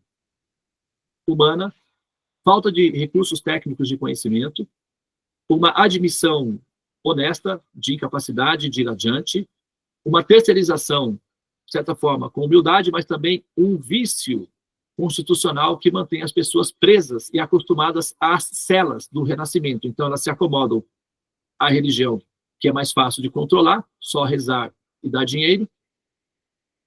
humana, falta de recursos técnicos de conhecimento, uma admissão honesta de incapacidade de ir adiante, uma terceirização, de certa forma, com humildade, mas também um vício constitucional que mantém as pessoas presas e acostumadas às celas do renascimento. Então, elas se acomodam à religião, que é mais fácil de controlar, só rezar e dar dinheiro,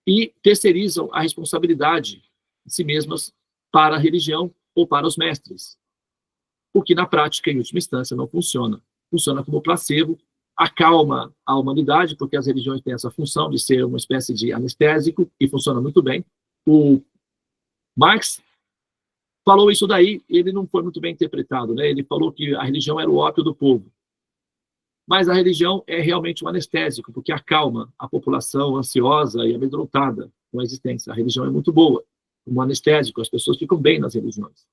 e terceirizam a responsabilidade de si mesmas para a religião ou para os mestres. O que, na prática, em última instância, não funciona. Funciona como placebo, acalma a humanidade, porque as religiões têm essa função de ser uma espécie de anestésico, e funciona muito bem. O Marx falou isso daí, ele não foi muito bem interpretado, né? Ele falou que a religião era o ópio do povo. Mas a religião é realmente um anestésico, porque acalma a população ansiosa e amedrontada com a existência. A religião é muito boa, como anestésico, as pessoas ficam bem nas religiões.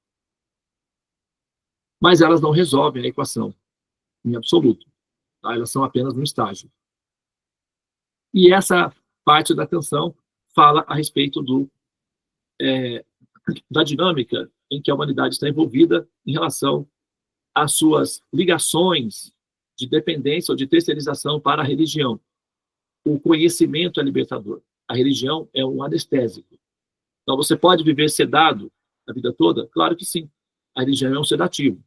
Mas elas não resolvem a equação, em absoluto. Tá? Elas são apenas um estágio. E essa parte da canção fala a respeito da dinâmica em que a humanidade está envolvida em relação às suas ligações de dependência ou de terceirização para a religião. O conhecimento é libertador. A religião é um anestésico. Então, você pode viver sedado a vida toda? Claro que sim. A religião é um sedativo.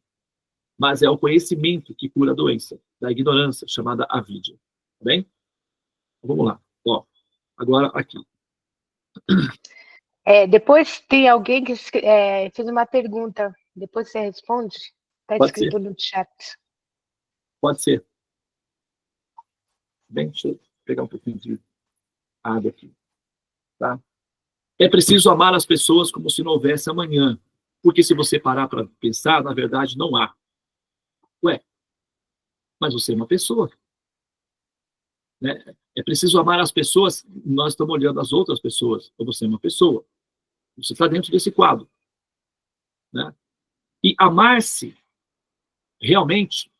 Mas é o conhecimento que cura a doença, da ignorância, chamada avidia. Tá bem? Então, vamos lá. Ó, agora, aqui. Depois tem alguém que fez uma pergunta. Depois você responde? Está escrito no chat. Pode ser. Bem, deixa eu pegar um pouquinho de água aqui. Tá? É preciso amar as pessoas como se não houvesse amanhã. Porque se você parar para pensar, na verdade, não há. Ué, mas você é uma pessoa. Né? É preciso amar as pessoas, nós estamos olhando as outras pessoas, ou você é uma pessoa. Você está dentro desse quadro. Né? E amar-se, realmente,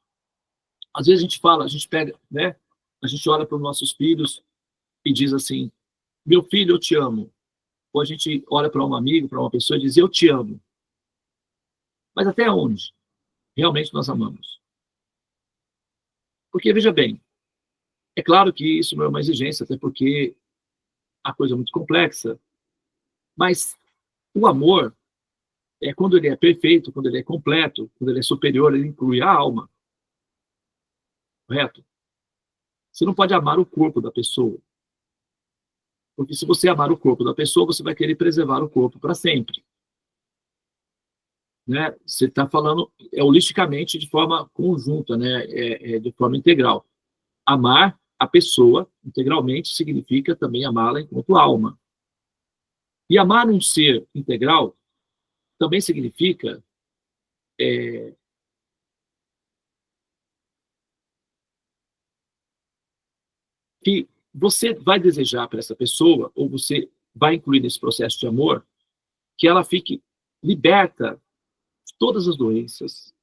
às vezes a gente fala, a gente pega, né? A gente olha para os nossos filhos e diz assim, meu filho, eu te amo. Ou a gente olha para um amigo, para uma pessoa e diz, eu te amo. Mas até onde realmente nós amamos? Porque, veja bem, é claro que isso não é uma exigência, até porque a coisa é muito complexa, mas o amor, quando ele é perfeito, quando ele é completo, quando ele é superior, ele inclui a alma. Correto? Você não pode amar o corpo da pessoa. Porque se você amar o corpo da pessoa, você vai querer preservar o corpo para sempre. Né? Você está falando holisticamente, de forma conjunta, né? De forma integral. Amar a pessoa integralmente significa também amá-la enquanto alma. E amar um ser integral também significa que você vai desejar para essa pessoa, ou você vai incluir nesse processo de amor, que ela fique liberta de todas as doenças.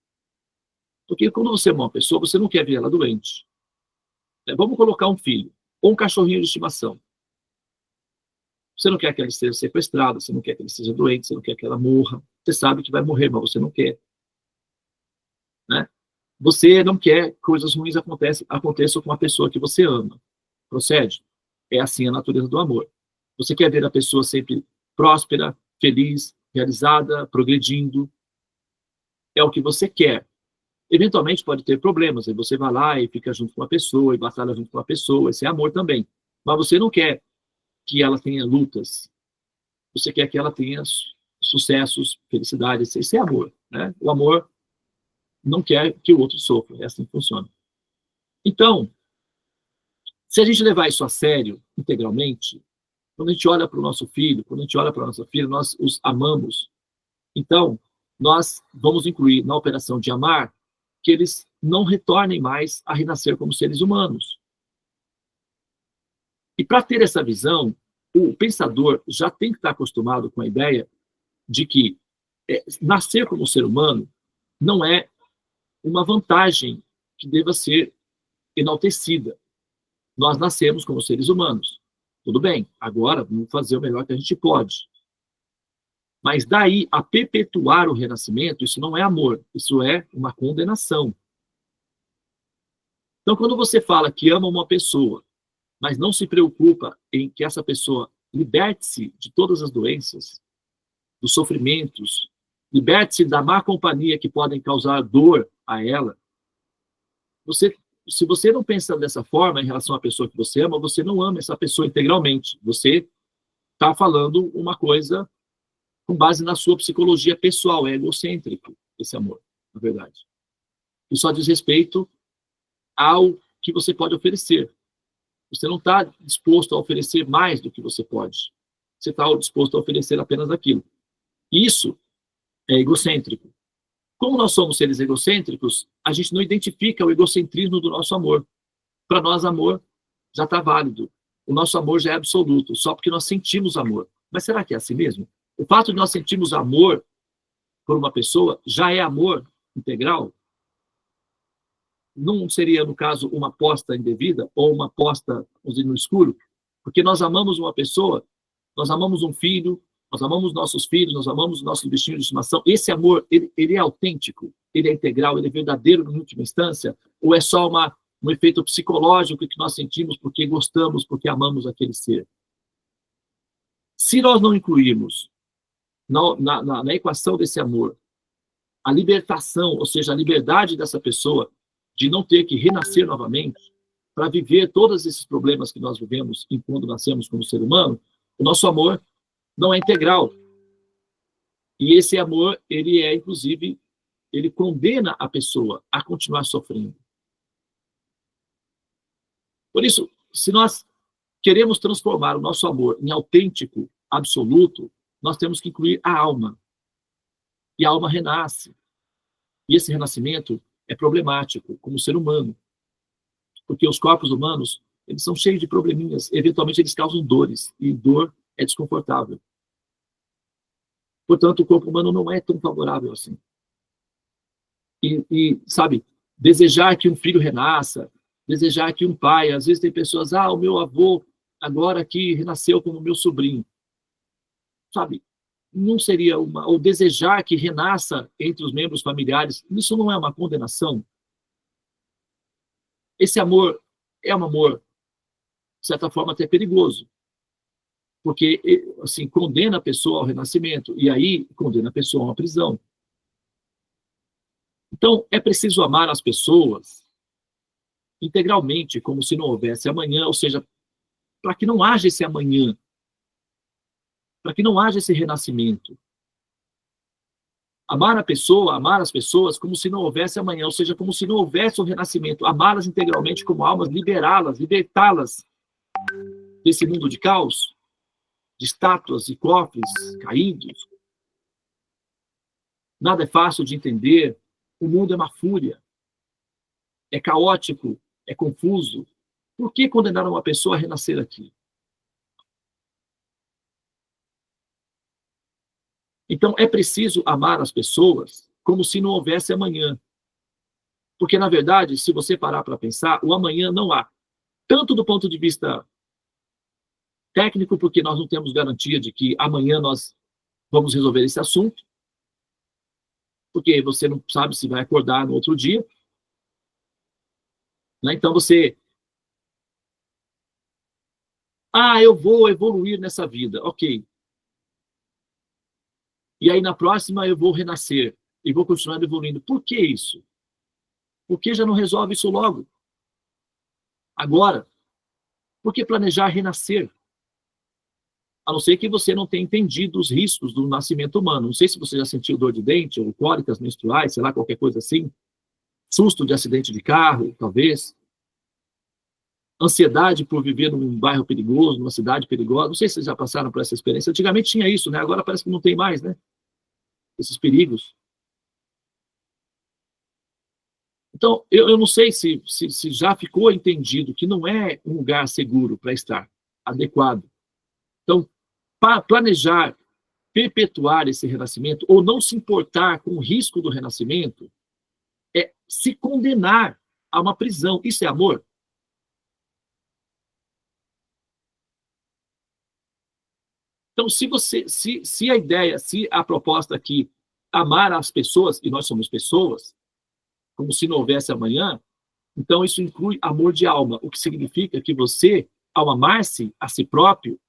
Porque quando você ama uma pessoa, você não quer ver ela doente. Vamos colocar um filho, ou um cachorrinho de estimação. Você não quer que ela esteja sequestrada, você não quer que ela esteja doente, você não quer que ela morra. Você sabe que vai morrer, mas você não quer. Né? Você não quer que coisas ruins aconteçam com a pessoa que você ama. Procede? É assim a natureza do amor. Você quer ver a pessoa sempre próspera, feliz, realizada, progredindo. É o que você quer. Eventualmente pode ter problemas, aí você vai lá e fica junto com a pessoa, e batalha junto com a pessoa, esse é amor também. Mas você não quer que ela tenha lutas. Você quer que ela tenha sucessos, felicidades, esse é amor. Né? O amor não quer que o outro sofra, é assim que funciona. Então, se a gente levar isso a sério, integralmente, quando a gente olha para o nosso filho, quando a gente olha para a nossa filha, nós os amamos. Então, nós vamos incluir na operação de amar que eles não retornem mais a renascer como seres humanos. E para ter essa visão, o pensador já tem que estar acostumado com a ideia de que nascer como ser humano não é uma vantagem que deva ser enaltecida. Nós nascemos como seres humanos. Tudo bem, agora vamos fazer o melhor que a gente pode. Mas daí a perpetuar o renascimento, isso não é amor, isso é uma condenação. Então, quando você fala que ama uma pessoa, mas não se preocupa em que essa pessoa liberte-se de todas as doenças, dos sofrimentos, liberte-se da má companhia que podem causar dor a ela, você se você não pensa dessa forma em relação à pessoa que você ama, você não ama essa pessoa integralmente. Você está falando uma coisa com base na sua psicologia pessoal, é egocêntrico esse amor, na verdade. E só diz respeito ao que você pode oferecer. Você não está disposto a oferecer mais do que você pode. Você está disposto a oferecer apenas aquilo. Isso é egocêntrico. Como nós somos seres egocêntricos, a gente não identifica o egocentrismo do nosso amor. Para nós, amor já está válido. O nosso amor já é absoluto, só porque nós sentimos amor. Mas será que é assim mesmo? O fato de nós sentirmos amor por uma pessoa já é amor integral? Não seria, no caso, uma aposta indevida ou uma aposta no escuro? Porque nós amamos uma pessoa, nós amamos um filho, nós amamos nossos filhos, nós amamos nossos bichinhos de estimação. Esse amor, ele é autêntico, ele é integral, ele é verdadeiro em última instância? Ou é só um efeito psicológico que nós sentimos porque gostamos, porque amamos aquele ser? Se nós não incluirmos na equação desse amor a libertação, ou seja, a liberdade dessa pessoa de não ter que renascer novamente para viver todos esses problemas que nós vivemos quando nascemos como ser humano, o nosso amor não é integral. E esse amor, ele é, inclusive, ele condena a pessoa a continuar sofrendo. Por isso, se nós queremos transformar o nosso amor em autêntico, absoluto, nós temos que incluir a alma. E a alma renasce. E esse renascimento é problemático como ser humano. Porque os corpos humanos, eles são cheios de probleminhas. Eventualmente, eles causam dores. E dor é desconfortável. Portanto, o corpo humano não é tão favorável assim. Sabe, desejar que um filho renasça, desejar que um pai, às vezes tem pessoas, o meu avô agora aqui renasceu como meu sobrinho. Sabe, não seria ou desejar que renasça entre os membros familiares, isso não é uma condenação? Esse amor é um amor, de certa forma, até perigoso. Porque, assim, condena a pessoa ao renascimento, e aí condena a pessoa a uma prisão. Então, é preciso amar as pessoas integralmente, como se não houvesse amanhã, ou seja, para que não haja esse amanhã, para que não haja esse renascimento. Amar a pessoa, amar as pessoas como se não houvesse amanhã, ou seja, como se não houvesse o renascimento. Amá-las integralmente como almas, liberá-las, libertá-las desse mundo de caos, de estátuas e cofres caídos. Nada é fácil de entender. O mundo é uma fúria. É caótico, é confuso. Por que condenar uma pessoa a renascer aqui? Então, é preciso amar as pessoas como se não houvesse amanhã. Porque, na verdade, se você parar para pensar, o amanhã não há. Tanto do ponto de vista técnico, porque nós não temos garantia de que amanhã nós vamos resolver esse assunto, porque você não sabe se vai acordar no outro dia. Então, você... eu vou evoluir nessa vida. Ok. E aí, na próxima, eu vou renascer e vou continuar evoluindo. Por que isso? Por que já não resolve isso logo? Agora? Por que planejar renascer? A não ser que você não tenha entendido os riscos do nascimento humano. Não sei se você já sentiu dor de dente, ou cólicas menstruais, sei lá, qualquer coisa assim. Susto de acidente de carro, talvez. Ansiedade por viver num bairro perigoso, numa cidade perigosa. Não sei se vocês já passaram por essa experiência. Antigamente tinha isso, né? Agora parece que não tem mais, né? Esses perigos. Então, eu não sei se já ficou entendido que não é um lugar seguro para estar, adequado. Então, planejar, perpetuar esse renascimento, ou não se importar com o risco do renascimento, é se condenar a uma prisão. Isso é amor? Então, se a ideia, se a proposta aqui, amar as pessoas, e nós somos pessoas, como se não houvesse amanhã, então isso inclui amor de alma, o que significa que você, ao amar-se a si próprio,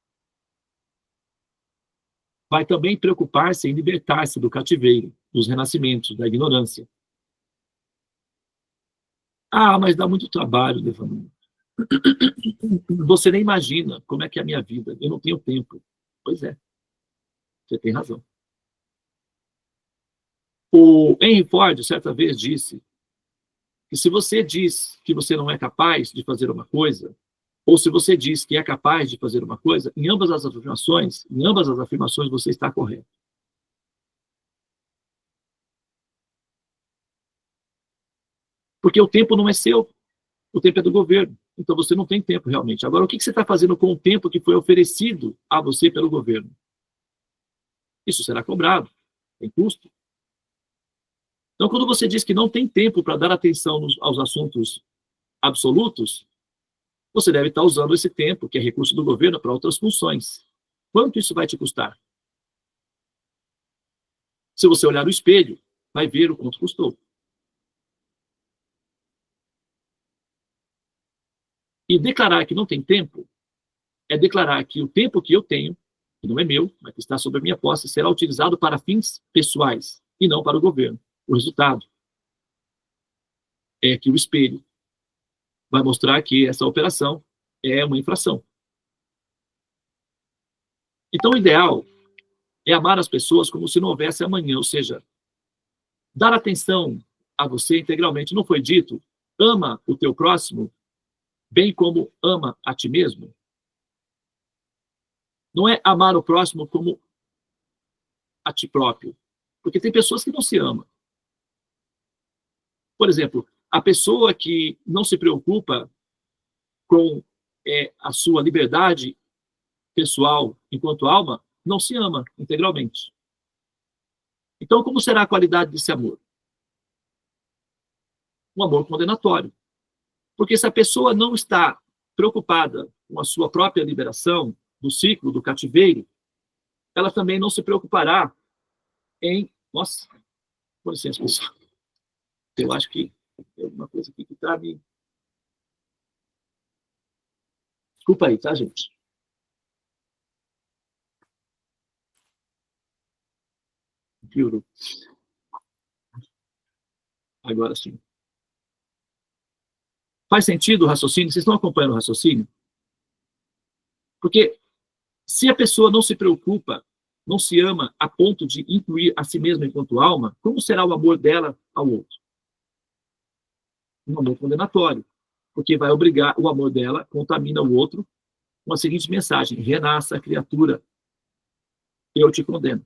vai também preocupar-se em libertar-se do cativeiro, dos renascimentos, da ignorância. Ah, mas dá muito trabalho, Devani. Você nem imagina como é que é a minha vida. Eu não tenho tempo. Pois é, você tem razão. O Henry Ford, certa vez, disse que se você diz que você não é capaz de fazer uma coisa, ou se você diz que é capaz de fazer uma coisa, em ambas as afirmações você está correto. Porque o tempo não é seu, o tempo é do governo. Então você não tem tempo realmente. Agora, o que você está fazendo com o tempo que foi oferecido a você pelo governo? Isso será cobrado, tem custo. Então, quando você diz que não tem tempo para dar atenção aos assuntos absolutos, você deve estar usando esse tempo, que é recurso do governo, para outras funções. Quanto isso vai te custar? Se você olhar no espelho, vai ver o quanto custou. E declarar que não tem tempo é declarar que o tempo que eu tenho, que não é meu, mas que está sob a minha posse, será utilizado para fins pessoais e não para o governo. O resultado é que o espelho vai mostrar que essa operação é uma infração. Então, o ideal é amar as pessoas como se não houvesse amanhã, ou seja, dar atenção a você integralmente. Não foi dito, ama o teu próximo, bem como ama a ti mesmo? Não é amar o próximo como a ti próprio, porque tem pessoas que não se amam. Por exemplo, a pessoa que não se preocupa com a sua liberdade pessoal enquanto alma, não se ama integralmente. Então, como será a qualidade desse amor? Um amor condenatório. Porque se a pessoa não está preocupada com a sua própria liberação do ciclo, do cativeiro, ela também não se preocupará em... Nossa, com licença, pessoal. Eu acho que tem alguma coisa aqui que está me... Desculpa aí, tá, gente? Piorou. Agora sim. Faz sentido o raciocínio? Vocês estão acompanhando o raciocínio? Porque se a pessoa não se preocupa, não se ama a ponto de incluir a si mesma enquanto alma, como será o amor dela ao outro? Um amor condenatório. Porque vai obrigar, o amor dela contamina o outro com a seguinte mensagem: renasça, criatura, eu te condeno.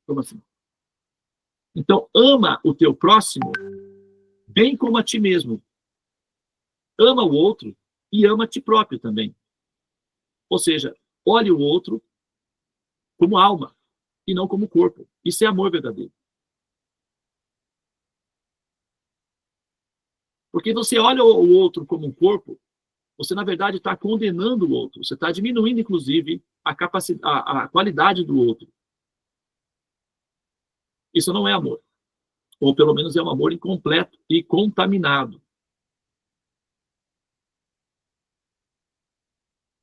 Como assim? Então, ama o teu próximo bem como a ti mesmo. Ama o outro e ama a ti próprio também. Ou seja, olhe o outro como alma e não como corpo. Isso é amor verdadeiro. Porque você olha o outro como um corpo, você, na verdade, está condenando o outro. Você está diminuindo, inclusive, a qualidade do outro. Isso não é amor. Ou, pelo menos, é um amor incompleto e contaminado.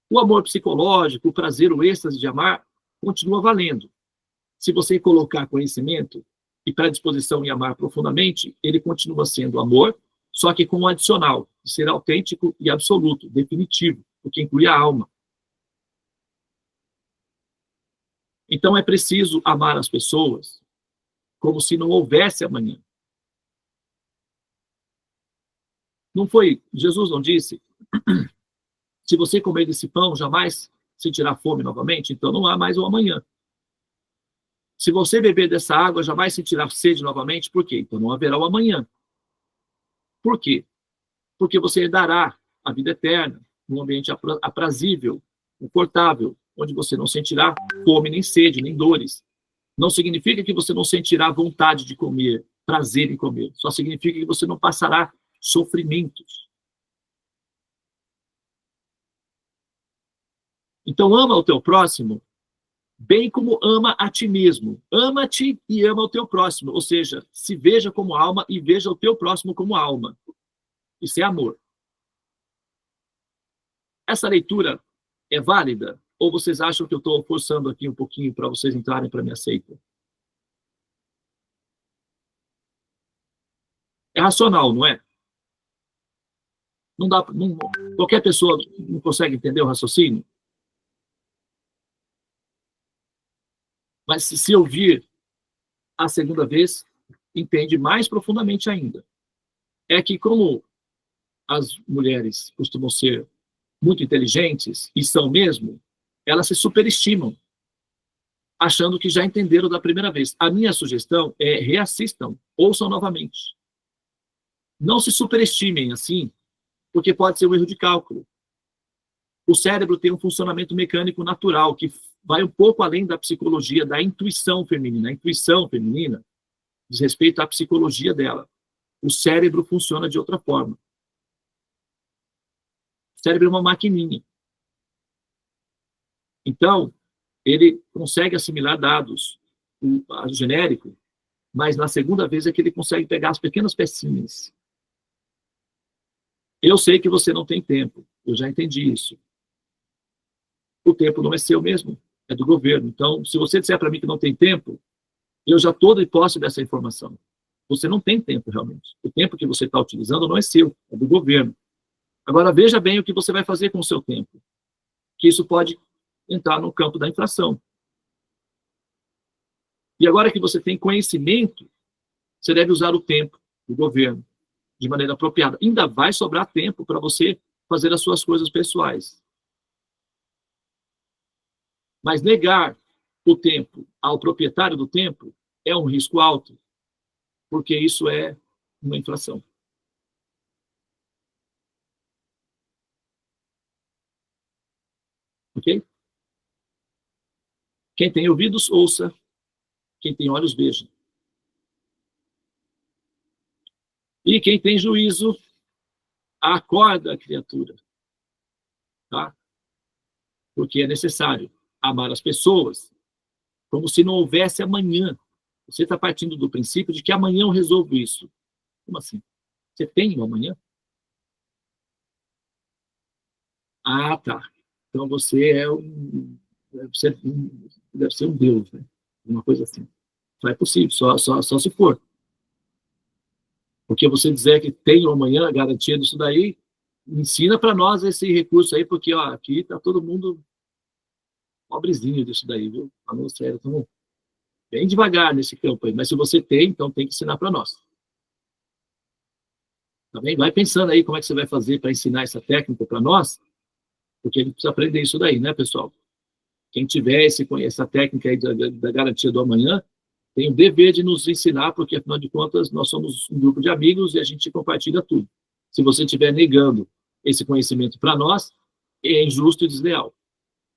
O amor psicológico, o prazer, o êxtase de amar, continua valendo. Se você colocar conhecimento e predisposição em amar profundamente, ele continua sendo amor, só que com um adicional, de ser autêntico e absoluto, definitivo, porque inclui a alma. Então é preciso amar as pessoas como se não houvesse amanhã. Não foi, Jesus não disse, se você comer desse pão, jamais sentirá fome novamente, então não há mais o amanhã. Se você beber dessa água, jamais sentirá sede novamente, por quê? Então não haverá o amanhã. Por quê? Porque você herdará a vida eterna, num ambiente aprazível, confortável, onde você não sentirá fome, nem sede, nem dores. Não significa que você não sentirá vontade de comer, prazer em comer. Só significa que você não passará sofrimentos. Então, ama o teu próximo, bem como ama a ti mesmo. Ama-te e ama o teu próximo. Ou seja, se veja como alma e veja o teu próximo como alma. Isso é amor. Essa leitura é válida? Ou vocês acham que eu estou forçando aqui um pouquinho para vocês entrarem para a minha seita? É racional, não é? Não dá, qualquer pessoa não consegue entender o raciocínio. Mas se ouvir a segunda vez, entende mais profundamente ainda. É que como as mulheres costumam ser muito inteligentes, e são mesmo, elas se superestimam, achando que já entenderam da primeira vez. A minha sugestão é reassistam, ouçam novamente. Não se superestimem assim, porque pode ser um erro de cálculo. O cérebro tem um funcionamento mecânico natural, que vai um pouco além da psicologia, da intuição feminina. A intuição feminina diz respeito à psicologia dela. O cérebro funciona de outra forma. O cérebro é uma maquininha. Então, ele consegue assimilar dados genérico, mas na segunda vez é que ele consegue pegar as pequenas pecinhas. Eu sei que você não tem tempo, eu já entendi isso. O tempo não é seu mesmo, é do governo. Então, se você disser para mim que não tem tempo, eu já estou de posse dessa informação. Você não tem tempo, realmente. O tempo que você está utilizando não é seu, é do governo. Agora, veja bem o que você vai fazer com o seu tempo, que isso pode entrar no campo da infração. E agora que você tem conhecimento, você deve usar o tempo do governo de maneira apropriada. Ainda vai sobrar tempo para você fazer as suas coisas pessoais. Mas negar o tempo ao proprietário do tempo é um risco alto, porque isso é uma infração. Ok? Quem tem ouvidos, ouça. Quem tem olhos, veja. E quem tem juízo, acorda a criatura. Tá? Porque é necessário amar as pessoas como se não houvesse amanhã. Você está partindo do princípio de que amanhã eu resolvo isso. Como assim? Você tem um amanhã? Ah, tá. Então você é um... Deve ser um Deus, né? Uma coisa assim. Não é possível, só se for. Porque você dizer que tem um amanhã, a garantia disso daí, ensina para nós esse recurso aí, porque ó, aqui está todo mundo pobrezinho disso daí, viu? Falando sério, estamos bem devagar nesse campo aí. Mas se você tem, então tem que ensinar para nós. Tá bem? Vai pensando aí como é que você vai fazer para ensinar essa técnica para nós, porque a gente precisa aprender isso daí, né, pessoal? Quem tiver essa técnica aí da garantia do amanhã, tem o dever de nos ensinar, porque, afinal de contas, nós somos um grupo de amigos e a gente compartilha tudo. Se você estiver negando esse conhecimento para nós, é injusto e desleal.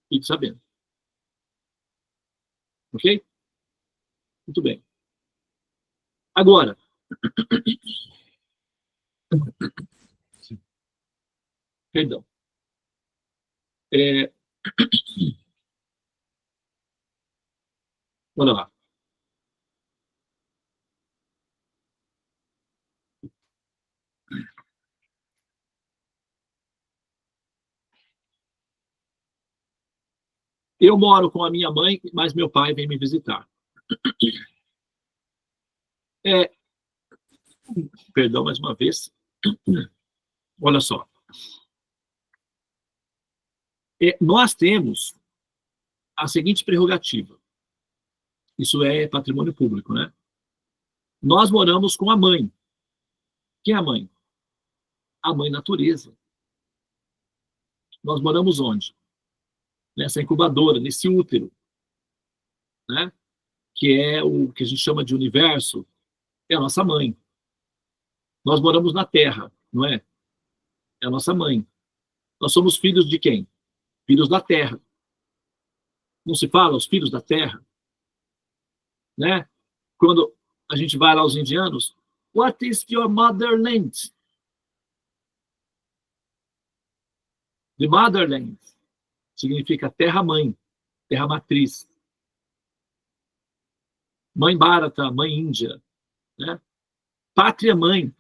Fique sabendo. Ok? Muito bem. Agora, perdão. Olha lá. Eu moro com a minha mãe, mas meu pai vem me visitar. Perdão mais uma vez. Olha só. Nós temos a seguinte prerrogativa. Isso é patrimônio público, né? Nós moramos com a mãe. Quem é a mãe? A mãe natureza. Nós moramos onde? Nessa incubadora, nesse útero, né? Que é o que a gente chama de universo, é a nossa mãe. Nós moramos na Terra, não é? É a nossa mãe. Nós somos filhos de quem? Filhos da Terra. Não se fala os filhos da Terra? Né? Quando a gente vai lá aos indianos, what is your motherland? The motherland significa terra-mãe, terra-matriz. Mãe Bharata, mãe Índia. Né? Pátria-mãe.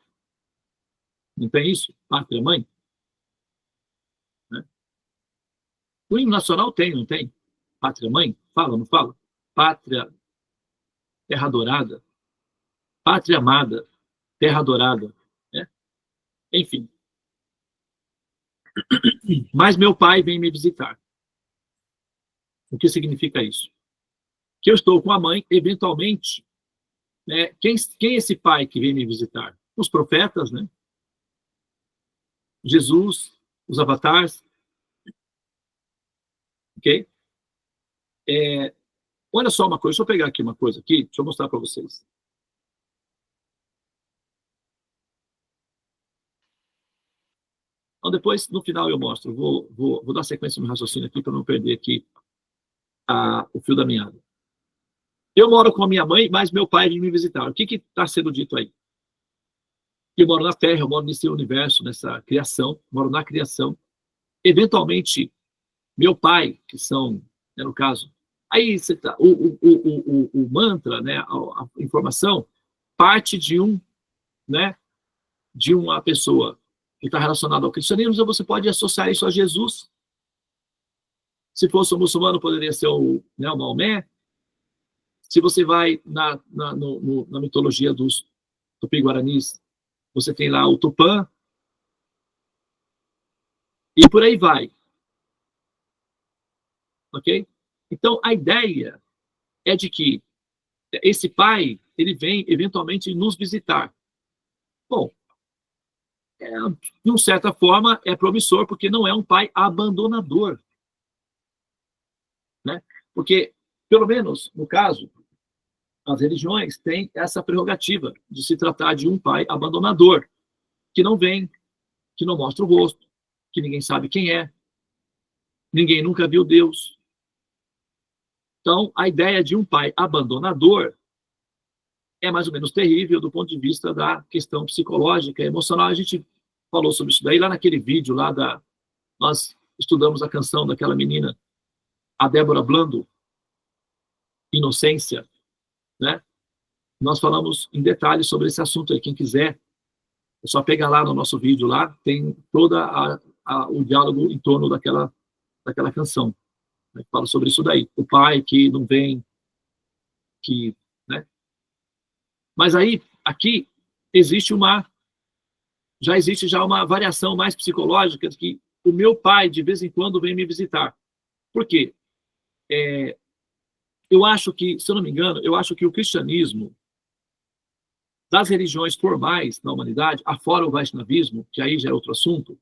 Não tem isso? Pátria-mãe? Né? O hino nacional tem, não tem? Pátria-mãe? Fala, não fala? Pátria, terra adorada. Pátria amada. terra adorada, né? Enfim. Mas meu pai vem me visitar. O que significa isso? Que eu estou com a mãe, eventualmente, né? Quem é esse pai que vem me visitar? Os profetas, né? Jesus, os avatares, ok? Olha só uma coisa, deixa eu pegar aqui uma coisa aqui, deixa eu mostrar para vocês. Então, depois, no final, eu mostro. Vou dar sequência no raciocínio aqui para não perder aqui o fio da meada. Eu moro com a minha mãe, mas meu pai vem me visitar. O que está sendo dito aí? Eu moro na Terra, eu moro nesse universo, nessa criação, moro na criação. Eventualmente, meu pai, que são, né, no caso, aí você tá, o mantra, né, a informação, parte de né, de uma pessoa que está relacionada ao cristianismo, você pode associar isso a Jesus. Se fosse um muçulmano, poderia ser o Maomé. Se você vai na mitologia dos Tupi-Guaranis, você tem lá o Tupã, e por aí vai. Ok? Então, a ideia é de que esse pai, ele vem eventualmente nos visitar. Bom, de uma certa forma, é promissor, porque não é um pai abandonador. Né? Porque, pelo menos, no caso, as religiões têm essa prerrogativa de se tratar de um pai abandonador, que não vem, que não mostra o rosto, que ninguém sabe quem é, ninguém nunca viu Deus. Então, a ideia de um pai abandonador é mais ou menos terrível do ponto de vista da questão psicológica, emocional. A gente falou sobre isso daí lá naquele vídeo lá nós estudamos a canção daquela menina, a Débora Blando, Inocência, né? Nós falamos em detalhes sobre esse assunto aí. Quem quiser, é só pegar lá no nosso vídeo lá, tem todo o diálogo em torno daquela canção, né? Fala sobre isso daí. O pai que não vem, né? Mas aí, aqui, já existe uma variação mais psicológica de que o meu pai, de vez em quando, vem me visitar. Por quê? Eu acho que, se eu não me engano, eu acho que o cristianismo, das religiões formais na humanidade, afora o Vaishnavismo, que aí já é outro assunto,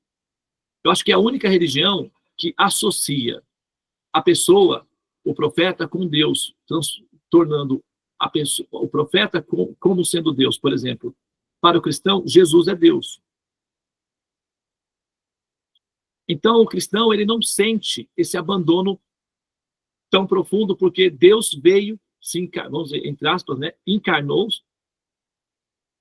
eu acho que é a única religião que associa a pessoa, o profeta, com Deus, tornando a pessoa, o profeta como sendo Deus. Por exemplo, para o cristão, Jesus é Deus. Então, o cristão, ele não sente esse abandono tão profundo, porque Deus veio, vamos dizer, entre aspas, né, encarnou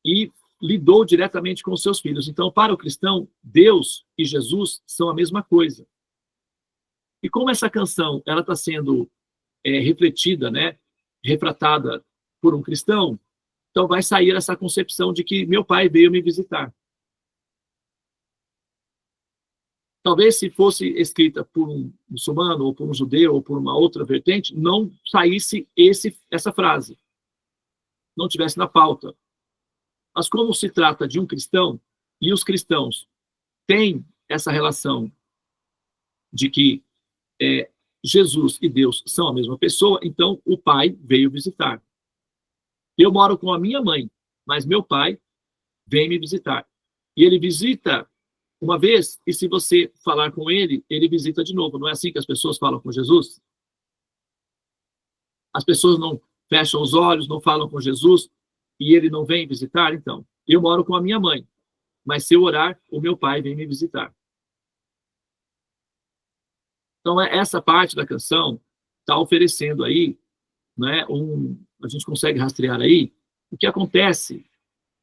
e lidou diretamente com os seus filhos. Então, para o cristão, Deus e Jesus são a mesma coisa. E como essa canção ela está sendo refletida, né, retratada por um cristão, então vai sair essa concepção de que meu pai veio me visitar. Talvez se fosse escrita por um muçulmano, ou por um judeu, ou por uma outra vertente, não saísse essa frase. Não tivesse na pauta. Mas como se trata de um cristão, e os cristãos têm essa relação de que Jesus e Deus são a mesma pessoa, então o pai veio visitar. Eu moro com a minha mãe, mas meu pai vem me visitar. E ele visita uma vez, e se você falar com ele, ele visita de novo. Não é assim que as pessoas falam com Jesus? As pessoas não fecham os olhos, não falam com Jesus, e ele não vem visitar? Então, eu moro com a minha mãe, mas se eu orar, o meu pai vem me visitar. Então, essa parte da canção está oferecendo aí, né, a gente consegue rastrear aí o que acontece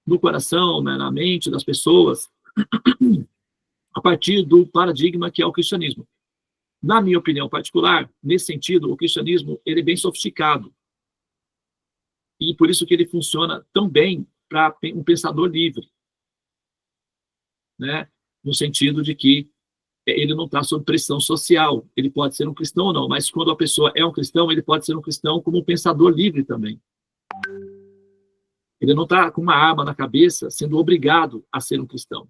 no coração, né, na mente das pessoas, a partir do paradigma que é o cristianismo. Na minha opinião particular, nesse sentido, o cristianismo ele é bem sofisticado. E por isso que ele funciona tão bem para um pensador livre. Né? No sentido de que ele não está sob pressão social. Ele pode ser um cristão ou não, mas quando a pessoa é um cristão, ele pode ser um cristão como um pensador livre também. Ele não está com uma arma na cabeça sendo obrigado a ser um cristão.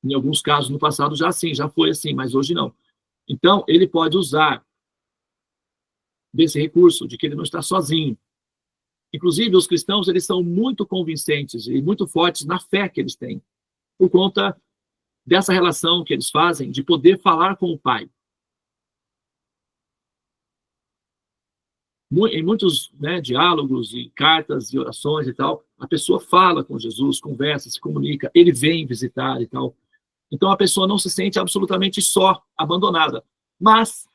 Em alguns casos, no passado, já foi assim, mas hoje não. Então, ele pode usar desse recurso, de que ele não está sozinho. Inclusive, os cristãos, eles são muito convincentes e muito fortes na fé que eles têm, por conta dessa relação que eles fazem de poder falar com o Pai. Em muitos, né, diálogos e cartas e orações e tal, a pessoa fala com Jesus, conversa, se comunica, ele vem visitar e tal. Então, a pessoa não se sente absolutamente só, abandonada. Mas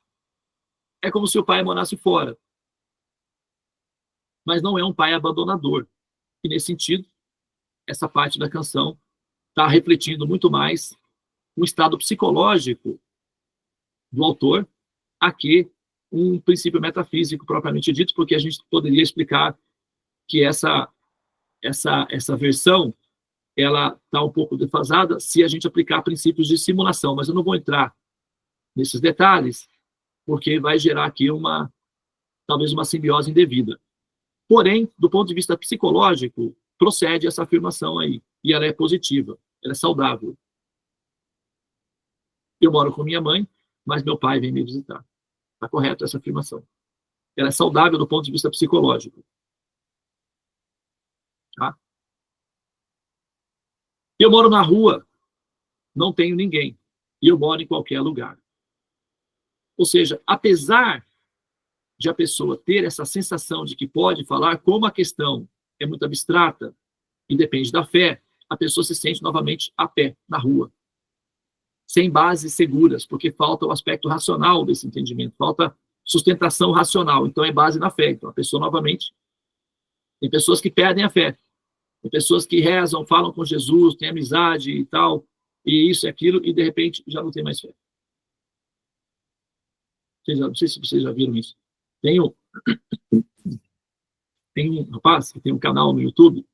é como se o pai morasse fora. Mas não é um pai abandonador. E, nesse sentido, essa parte da canção está refletindo muito mais o estado psicológico do autor a que um princípio metafísico propriamente dito, porque a gente poderia explicar que essa versão ela está um pouco defasada se a gente aplicar princípios de simulação, mas eu não vou entrar nesses detalhes, porque vai gerar aqui talvez uma simbiose indevida. Porém, do ponto de vista psicológico, procede essa afirmação aí, e ela é positiva, ela é saudável. Eu moro com minha mãe, mas meu pai vem me visitar. Está correto essa afirmação. Ela é saudável do ponto de vista psicológico. Tá? Eu moro na rua, não tenho ninguém. E eu moro em qualquer lugar. Ou seja, apesar de a pessoa ter essa sensação de que pode falar, como a questão é muito abstrata e depende da fé, a pessoa se sente novamente a pé, na rua. Sem bases seguras, porque falta o aspecto racional desse entendimento, falta sustentação racional. Então, é base na fé. Então, a pessoa, novamente, tem pessoas que perdem a fé. Tem pessoas que rezam, falam com Jesus, têm amizade e tal, e isso e aquilo, e de repente já não tem mais fé. Não sei se vocês já viram isso. Tem um rapaz que tem um canal no YouTube,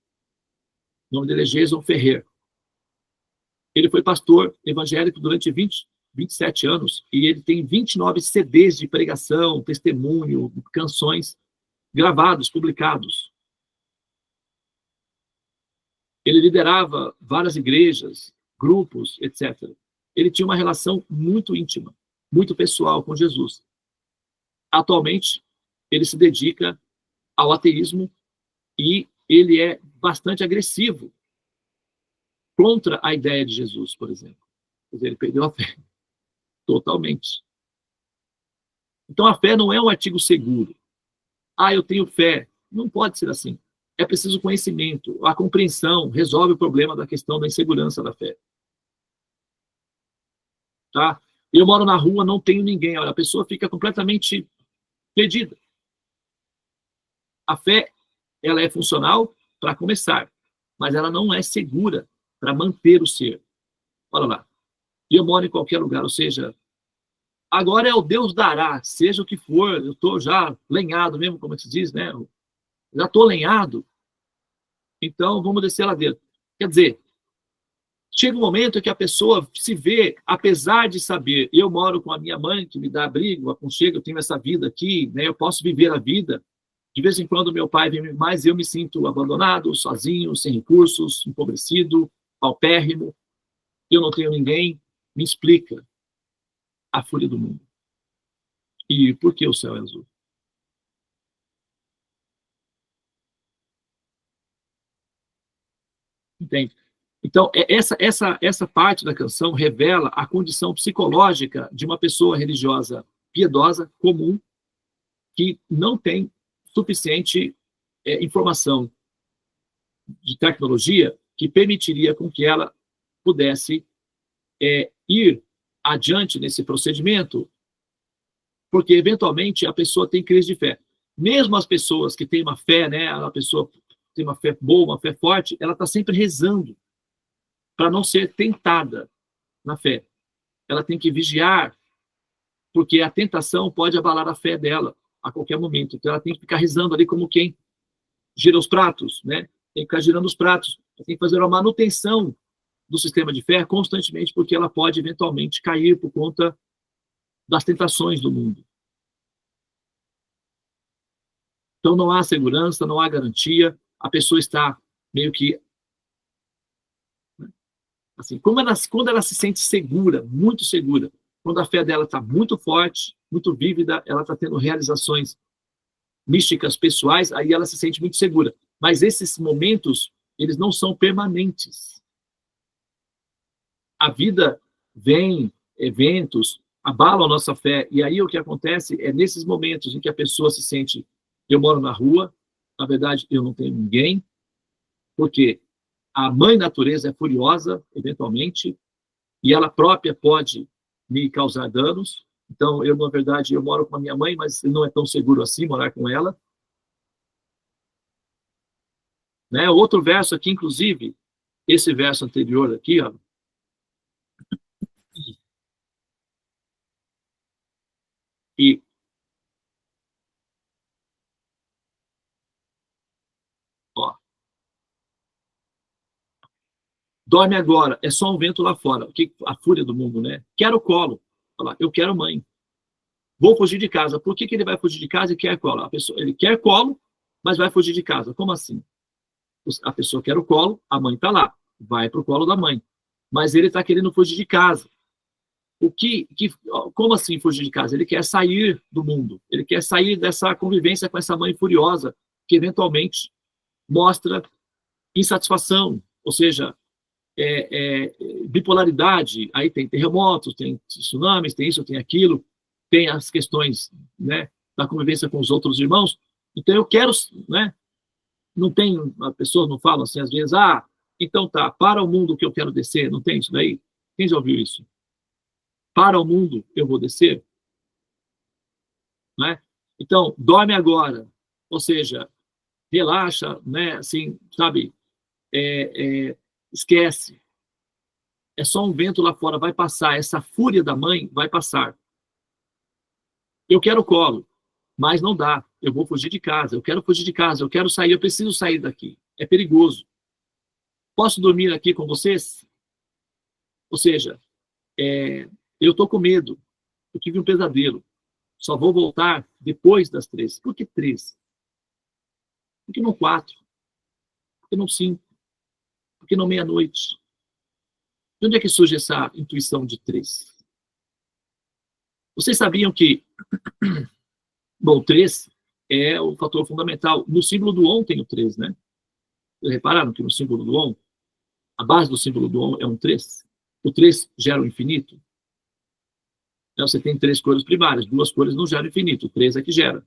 o nome dele é Jason Ferrer. Ele foi pastor evangélico durante 27 anos, e ele tem 29 CDs de pregação, testemunho, canções gravados, publicados. Ele liderava várias igrejas, grupos, etc. Ele tinha uma relação muito íntima, muito pessoal com Jesus. Atualmente, ele se dedica ao ateísmo e ele é bastante agressivo contra a ideia de Jesus, por exemplo. Quer dizer, ele perdeu a fé totalmente. Então, a fé não é um artigo seguro. Eu tenho fé. Não pode ser assim. É preciso conhecimento. A compreensão resolve o problema da questão da insegurança da fé. Tá? Eu moro na rua, não tenho ninguém. Olha, a pessoa fica completamente perdida. A fé, ela é funcional para começar, mas ela não é segura para manter o ser. Olha lá. E eu moro em qualquer lugar, ou seja, agora é o Deus dará, seja o que for, eu estou já lenhado mesmo, como se diz, né? Já estou lenhado, então vamos descer a ladeira. Quer dizer, chega um momento em que a pessoa se vê, apesar de saber, eu moro com a minha mãe, que me dá abrigo, aconchego, eu tenho essa vida aqui, né? Eu posso viver a vida. De vez em quando meu pai vem, mas eu me sinto abandonado, sozinho, sem recursos, empobrecido, paupérrimo, eu não tenho ninguém. Me explica a fúria do mundo. E por que o céu é azul? Entende? Então, essa parte da canção revela a condição psicológica de uma pessoa religiosa piedosa, comum, que não tem suficiente informação de tecnologia que permitiria com que ela pudesse ir adiante nesse procedimento, porque, eventualmente, a pessoa tem crise de fé. Mesmo as pessoas que têm uma fé, né, a pessoa tem uma fé boa, uma fé forte, ela está sempre rezando para não ser tentada na fé. Ela tem que vigiar, porque a tentação pode abalar a fé dela a qualquer momento. Então, ela tem que ficar rezando ali como quem gira os pratos, né? Tem que ficar girando os pratos. Ela tem que fazer uma manutenção do sistema de fé constantemente, porque ela pode, eventualmente, cair por conta das tentações do mundo. Então, não há segurança, não há garantia. a pessoa está meio que... Assim, quando ela se sente segura, muito segura, quando a fé dela está muito forte, muito vívida, ela está tendo realizações místicas pessoais, aí ela se sente muito segura. Mas esses momentos, eles não são permanentes. A vida vem, eventos, abalam a nossa fé, e aí o que acontece é nesses momentos em que a pessoa se sente, eu moro na rua, na verdade eu não tenho ninguém, porque a mãe natureza é furiosa, eventualmente, e ela própria pode me causar danos. Então, eu, na verdade, eu moro com a minha mãe, mas não é tão seguro assim morar com ela. Né? Outro verso aqui, inclusive, esse verso anterior aqui, ó. E, ó, dorme agora, é só um vento lá fora. A fúria do mundo, né? Quero colo. Fala, eu quero mãe. Vou fugir de casa. Por que ele vai fugir de casa e quer colo? A pessoa, ele quer colo, mas vai fugir de casa. Como assim? A pessoa quer o colo, a mãe está lá. Vai para o colo da mãe. Mas ele está querendo fugir de casa. Como assim fugir de casa? Ele quer sair do mundo. Ele quer sair dessa convivência com essa mãe furiosa, que eventualmente mostra insatisfação, ou seja, bipolaridade. Aí tem terremotos, tem tsunamis, tem isso, tem aquilo, tem as questões, né, da convivência com os outros irmãos. Então eu quero, né, não tem, as pessoas não falam assim às vezes, então tá, para o mundo que eu quero descer, não tem isso daí? Quem já ouviu isso? Para o mundo eu vou descer? Né? Então, dorme agora, ou seja, relaxa, né, assim, sabe, esquece. É só um vento lá fora, vai passar, essa fúria da mãe vai passar. Eu quero colo, mas não dá, eu vou fugir de casa, eu quero fugir de casa, eu quero sair, eu preciso sair daqui, é perigoso. Posso dormir aqui com vocês? Ou seja, eu estou com medo, eu tive um pesadelo, só vou voltar depois das 3. Por que 3? Por que não 4? Por que não 5? Por que não meia-noite? De onde é que surge essa intuição de 3? Vocês sabiam que, bom, 3 é o fator fundamental. No símbolo do OM tem o 3, né? Vocês repararam que no símbolo do OM, a base do símbolo do OM é um 3? O 3 gera o infinito? Então, você tem 3 cores primárias, 2 cores não geram infinito, o 3 é que gera.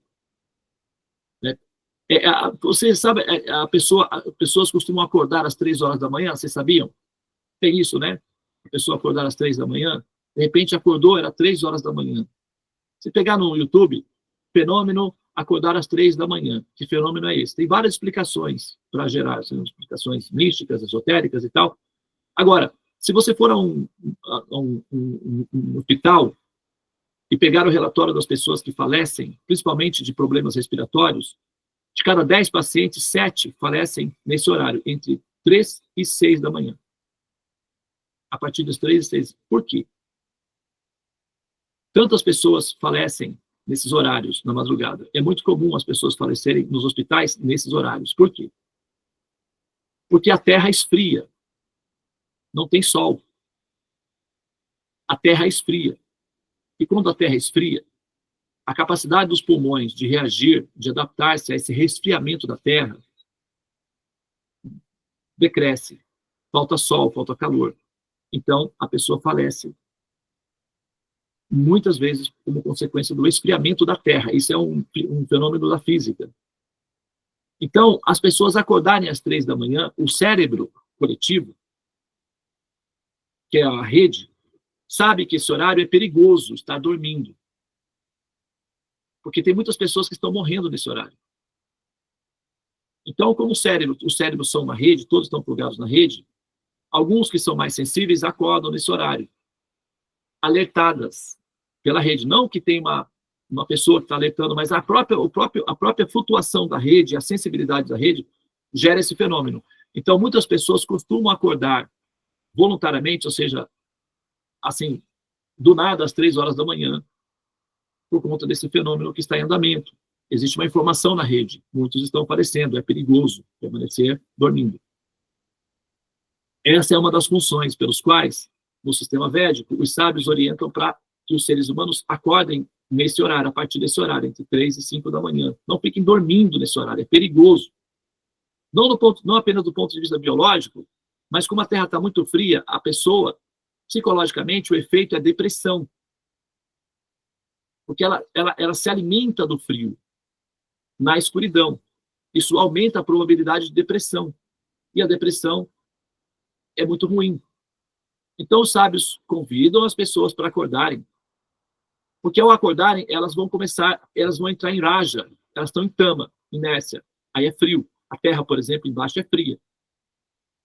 Né? Você sabe, as pessoas costumam acordar às 3 horas da manhã, vocês sabiam? Tem isso, né? A pessoa acordar às 3 da manhã, de repente acordou, era 3 horas da manhã. Se pegar no YouTube, fenômeno acordar às 3 da manhã. Que fenômeno é esse? Tem várias explicações para gerar, são explicações místicas, esotéricas e tal. Agora, se você for a um hospital e pegar o relatório das pessoas que falecem, principalmente de problemas respiratórios, de cada 10 pacientes, 7 falecem nesse horário, entre 3 e 6 da manhã. A partir das 3 e 6. Por quê? Tantas pessoas falecem nesses horários, na madrugada. É muito comum as pessoas falecerem nos hospitais nesses horários. Por quê? Porque a Terra esfria. Não tem sol. A Terra esfria. E quando a Terra esfria, a capacidade dos pulmões de reagir, de adaptar-se a esse resfriamento da Terra, decresce. Falta sol, falta calor. Então, a pessoa falece. Muitas vezes como consequência do esfriamento da Terra. Isso é um fenômeno da física. Então, as pessoas acordarem às 3 da manhã, o cérebro coletivo, que é a rede, sabe que esse horário é perigoso, estar dormindo. Porque tem muitas pessoas que estão morrendo nesse horário. Então, como os cérebros são uma rede, todos estão plugados na rede, alguns que são mais sensíveis acordam nesse horário, alertadas pela rede. Não que tem uma pessoa que está alertando, mas a própria flutuação da rede, a sensibilidade da rede, gera esse fenômeno. Então, muitas pessoas costumam acordar voluntariamente, ou seja, assim, do nada, às 3 horas da manhã, por conta desse fenômeno que está em andamento. Existe uma informação na rede. Muitos estão falecendo. É perigoso permanecer dormindo. Essa é uma das funções pelos quais, no sistema védico, os sábios orientam para que os seres humanos acordem nesse horário, a partir desse horário, entre 3 e 5 da manhã. Não fiquem dormindo nesse horário. É perigoso. Não apenas do ponto de vista biológico, mas como a Terra está muito fria, a pessoa, psicologicamente, o efeito é depressão. Porque ela se alimenta do frio na escuridão. Isso aumenta a probabilidade de depressão. E a depressão é muito ruim. Então, os sábios convidam as pessoas para acordarem. Porque ao acordarem, elas vão entrar em raja. Elas estão em tama, inércia. Aí é frio. A terra, por exemplo, embaixo é fria.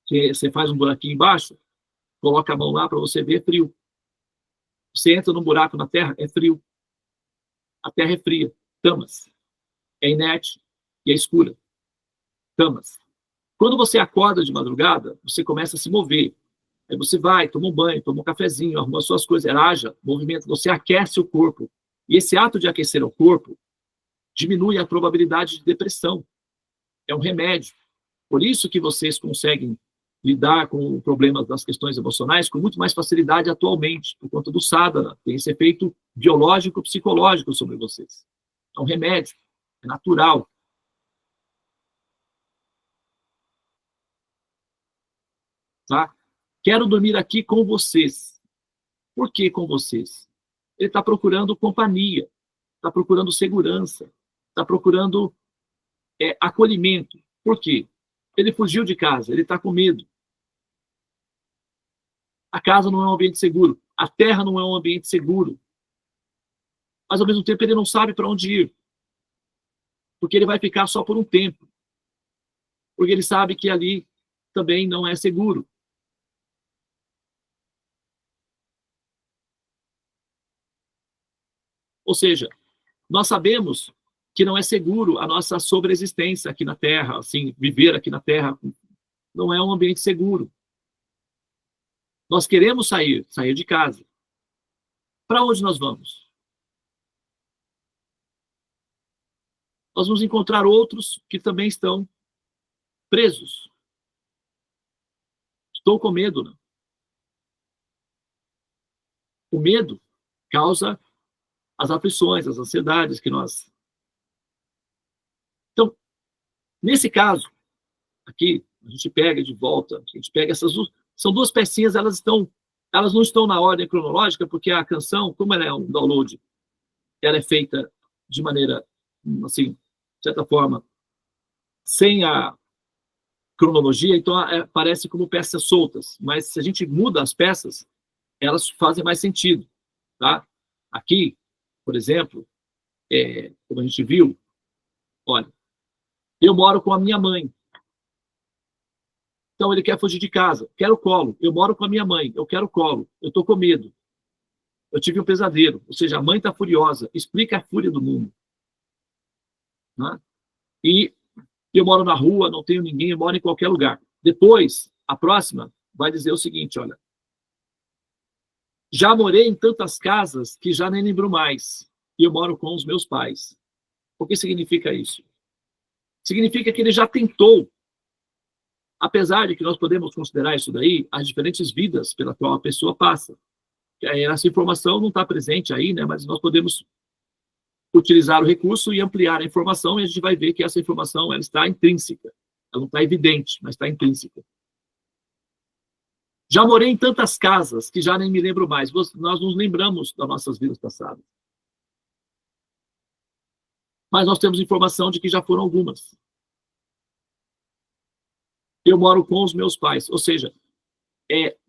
Você faz um buraquinho embaixo, coloca a mão lá para você ver, é frio. Você entra num buraco na terra, é frio. A terra é fria. Tamas. É inerte e é escura. Tamas. Quando você acorda de madrugada, você começa a se mover. Aí você vai, toma um banho, toma um cafezinho, arruma suas coisas, raja, movimento, você aquece o corpo. E esse ato de aquecer o corpo diminui a probabilidade de depressão. É um remédio. Por isso que vocês conseguem lidar com problemas das questões emocionais com muito mais facilidade atualmente, por conta do sadhana. Tem esse efeito biológico, psicológico sobre vocês. É um remédio, é natural. Tá? Quero dormir aqui com vocês. Por que com vocês? Ele está procurando companhia, está procurando segurança, está procurando acolhimento. Por quê? Ele fugiu de casa, ele está com medo. A casa não é um ambiente seguro, a terra não é um ambiente seguro. Mas, ao mesmo tempo, ele não sabe para onde ir. Porque ele vai ficar só por um tempo. Porque ele sabe que ali também não é seguro. Ou seja, nós sabemos que não é seguro a nossa sobreexistência aqui na Terra, assim, viver aqui na Terra não é um ambiente seguro. Nós queremos sair de casa. Para onde nós vamos? Nós vamos encontrar outros que também estão presos. Estou com medo, né? O medo causa as aflições, as ansiedades que nós... Então, nesse caso, aqui, a gente pega de volta, a gente pega essas duas... São duas pecinhas, elas não estão na ordem cronológica, porque a canção, como ela é um download, ela é feita de maneira, assim, de certa forma, sem a cronologia, então parece como peças soltas. Mas se a gente muda as peças, elas fazem mais sentido. Tá? Aqui, por exemplo, como a gente viu, olha, eu moro com a minha mãe. Então ele quer fugir de casa, quero colo. Eu moro com a minha mãe, eu quero colo. Eu estou com medo. Eu tive um pesadelo. Ou seja, a mãe está furiosa. Explica a fúria do mundo. Né? E eu moro na rua, não tenho ninguém, eu moro em qualquer lugar. Depois, a próxima vai dizer o seguinte, olha. Já morei em tantas casas que já nem lembro mais. E eu moro com os meus pais. O que significa isso? Significa que ele já tentou, apesar de que nós podemos considerar isso daí, as diferentes vidas pela qual a pessoa passa. Essa informação não está presente aí, né? Mas nós podemos utilizar o recurso e ampliar a informação, e a gente vai ver que essa informação ela está intrínseca. Ela não está evidente, mas está intrínseca. Já morei em tantas casas que já nem me lembro mais. Nós nos lembramos das nossas vidas passadas. Mas nós temos informação de que já foram algumas. Eu moro com os meus pais. Ou seja,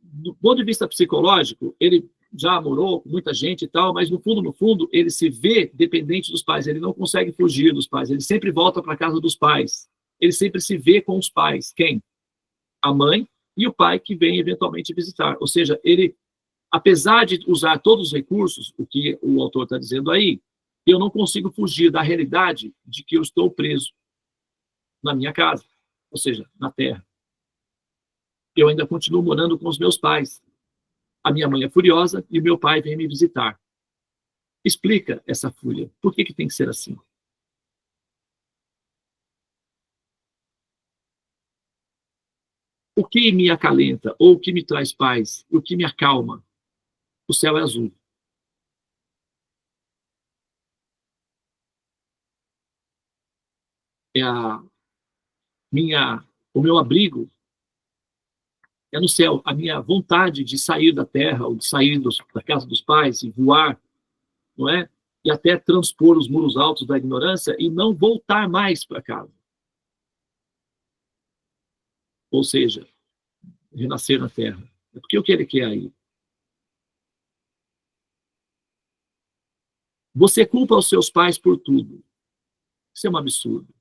do ponto de vista psicológico, ele já morou com muita gente e tal, mas no fundo, ele se vê dependente dos pais. Ele não consegue fugir dos pais. Ele sempre volta para a casa dos pais. Ele sempre se vê com os pais. Quem? A mãe e o pai que vem eventualmente visitar. Ou seja, ele, apesar de usar todos os recursos, o que o autor está dizendo aí, eu não consigo fugir da realidade de que eu estou preso na minha casa, ou seja, na terra. Eu ainda continuo morando com os meus pais. A minha mãe é furiosa e o meu pai vem me visitar. Explica essa fúria. Por que tem que ser assim? O que me acalenta, ou o que me traz paz, o que me acalma? O céu é azul. É o meu abrigo é no céu. A minha vontade de sair da terra, ou de sair da casa dos pais e voar, não é? E até transpor os muros altos da ignorância e não voltar mais para casa. Ou seja, renascer na terra. É porque o que ele quer aí? Você culpa os seus pais por tudo. Isso é um absurdo.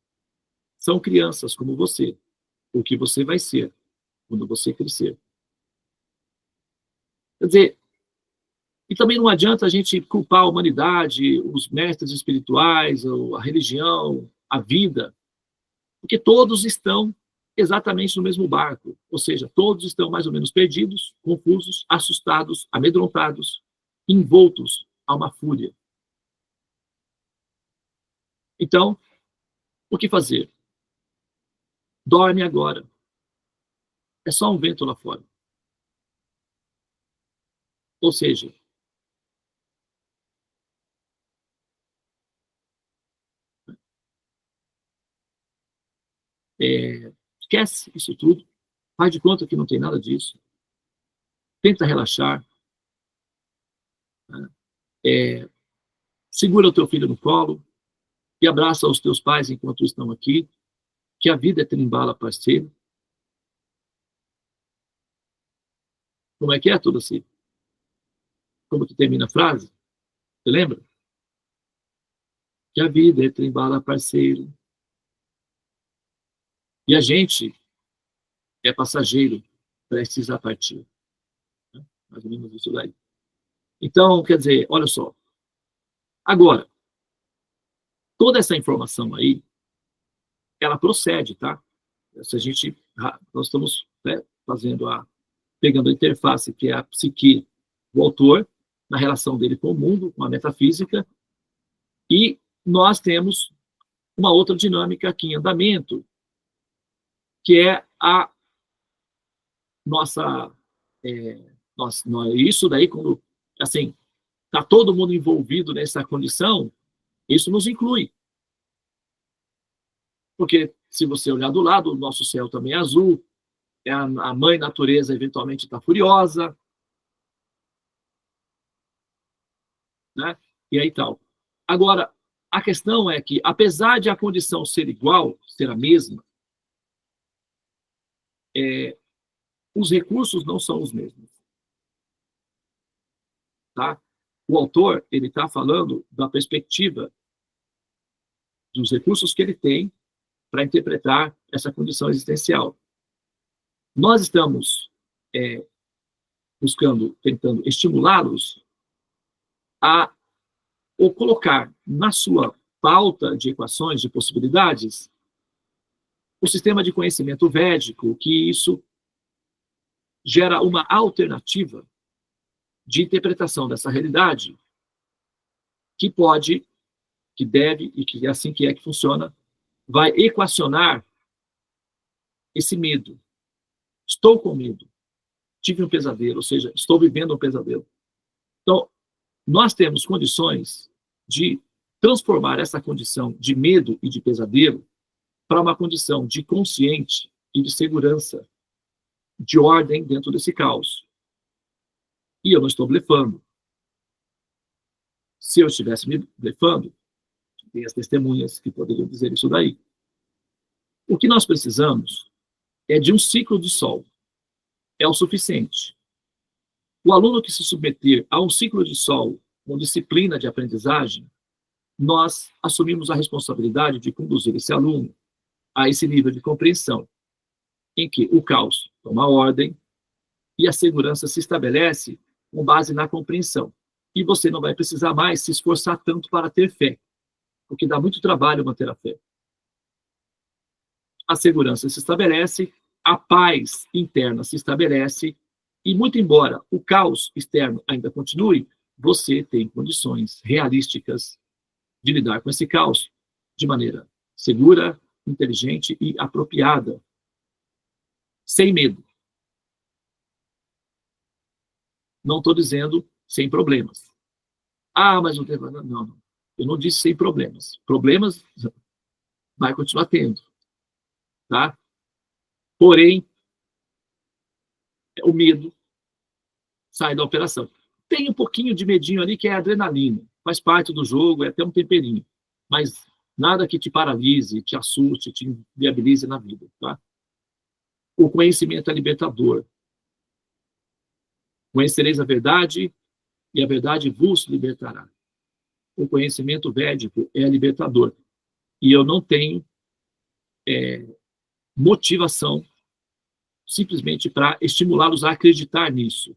São crianças como você. O que você vai ser quando você crescer. Quer dizer, e também não adianta a gente culpar a humanidade, os mestres espirituais, a religião, a vida, porque todos estão exatamente no mesmo barco. Ou seja, todos estão mais ou menos perdidos, confusos, assustados, amedrontados, envoltos a uma fúria. Então, o que fazer? Dorme agora. É só um vento lá fora. Ou seja, esquece isso tudo, faz de conta que não tem nada disso, tenta relaxar, né? Segura o teu filho no colo e abraça os teus pais enquanto estão aqui, que a vida é trembala, parceiro. Como é que é, tudo assim? Como que termina a frase? Você lembra? Que a vida é trembala, parceiro. E a gente é passageiro, prestes a partir. Né? Mais ou menos isso daí. Então, quer dizer, olha só. Agora, toda essa informação aí, ela procede, tá? Se a gente, nós estamos, né, pegando a interface, que é a psique do autor, na relação dele com o mundo, com a metafísica, e nós temos uma outra dinâmica aqui em andamento, que é a nossa, isso daí, quando, assim, está todo mundo envolvido nessa condição, isso nos inclui. Porque, se você olhar do lado, o nosso céu também é azul, a mãe natureza eventualmente está furiosa, né? E aí tal. Agora, a questão é que, apesar de a condição ser igual, ser a mesma, os recursos não são os mesmos. Tá? O autor ele está falando da perspectiva dos recursos que ele tem para interpretar essa condição existencial. Nós estamos buscando, tentando estimulá-los a ou colocar na sua pauta de equações, de possibilidades, o sistema de conhecimento védico, que isso gera uma alternativa de interpretação dessa realidade que pode, que deve, e que é assim que funciona, vai equacionar esse medo. Estou com medo. Tive um pesadelo, ou seja, estou vivendo um pesadelo. Então, nós temos condições de transformar essa condição de medo e de pesadelo para uma condição de consciente e de segurança, de ordem dentro desse caos. E eu não estou blefando. Se eu estivesse me blefando, tem as testemunhas que poderiam dizer isso daí. O que nós precisamos é de um ciclo de sol. É o suficiente. O aluno que se submeter a um ciclo de sol com disciplina de aprendizagem, nós assumimos a responsabilidade de conduzir esse aluno a esse nível de compreensão, em que o caos toma ordem e a segurança se estabelece com base na compreensão. E você não vai precisar mais se esforçar tanto para ter fé, porque dá muito trabalho manter a fé. A segurança se estabelece, a paz interna se estabelece, e muito embora o caos externo ainda continue, você tem condições realísticas de lidar com esse caos de maneira segura, inteligente e apropriada, sem medo. Não estou dizendo sem problemas. Ah, mas não tem... Não. Eu não disse sem problemas. Problemas vai continuar tendo. Tá? Porém, o medo sai da operação. Tem um pouquinho de medinho ali que é adrenalina. Faz parte do jogo, é até um temperinho. Mas nada que te paralise, te assuste, te inviabilize na vida. Tá? O conhecimento é libertador. Conhecereis a verdade e a verdade vos libertará. O conhecimento védico é libertador. E eu não tenho motivação simplesmente para estimulá-los a acreditar nisso.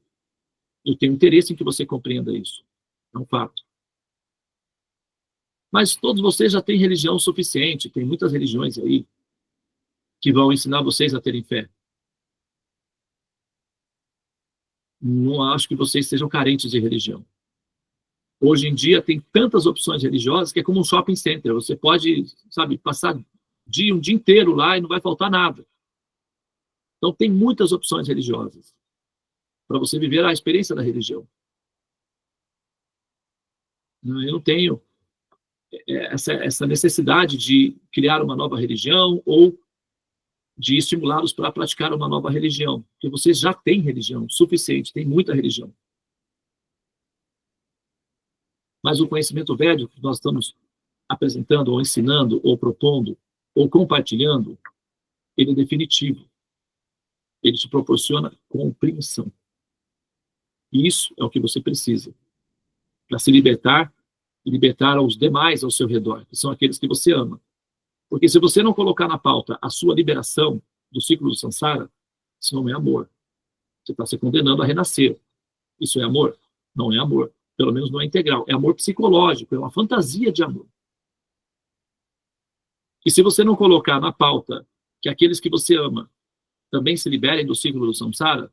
Eu tenho interesse em que você compreenda isso. É um fato. Mas todos vocês já têm religião suficiente, tem muitas religiões aí que vão ensinar vocês a terem fé. Não acho que vocês sejam carentes de religião. Hoje em dia tem tantas opções religiosas que é como um shopping center. Você pode, sabe, passar um dia inteiro lá e não vai faltar nada. Então tem muitas opções religiosas para você viver a experiência da religião. Eu não tenho essa necessidade de criar uma nova religião ou de estimulá-los para praticar uma nova religião, porque vocês já têm religião suficiente, tem muita religião. Mas o conhecimento védico que nós estamos apresentando, ou ensinando, ou propondo, ou compartilhando, ele é definitivo. Ele te proporciona compreensão. E isso é o que você precisa para se libertar e libertar aos demais ao seu redor, que são aqueles que você ama. Porque se você não colocar na pauta a sua liberação do ciclo do samsara, isso não é amor. Você está se condenando a renascer. Isso é amor? Não é amor. Pelo menos não é integral. É amor psicológico, é uma fantasia de amor. E se você não colocar na pauta que aqueles que você ama também se liberem do ciclo do samsara,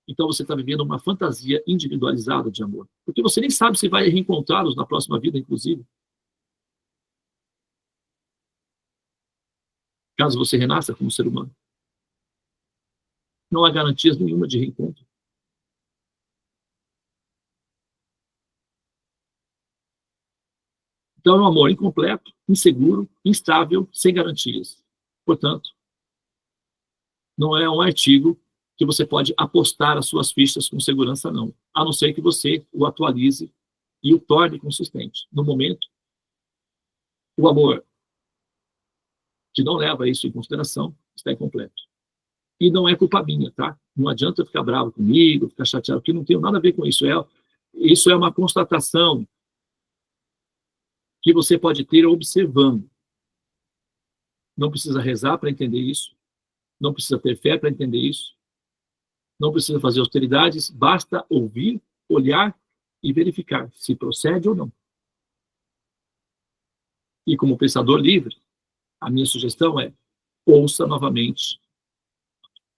então você está vivendo uma fantasia individualizada de amor. Porque você nem sabe se vai reencontrá-los na próxima vida, inclusive. Caso você renasça como ser humano. Não há garantias nenhuma de reencontro. Então é um amor incompleto, inseguro, instável, sem garantias. Portanto, não é um artigo que você pode apostar as suas fichas com segurança, não. A não ser que você o atualize e o torne consistente. No momento, o amor que não leva isso em consideração está incompleto. E não é culpa minha, tá? Não adianta ficar bravo comigo, ficar chateado, porque não tem nada a ver com isso. Isso é uma constatação que você pode ter observando. Não precisa rezar para entender isso. Não precisa ter fé para entender isso. Não precisa fazer austeridades. Basta ouvir, olhar e verificar se procede ou não. E como pensador livre, a minha sugestão é ouça novamente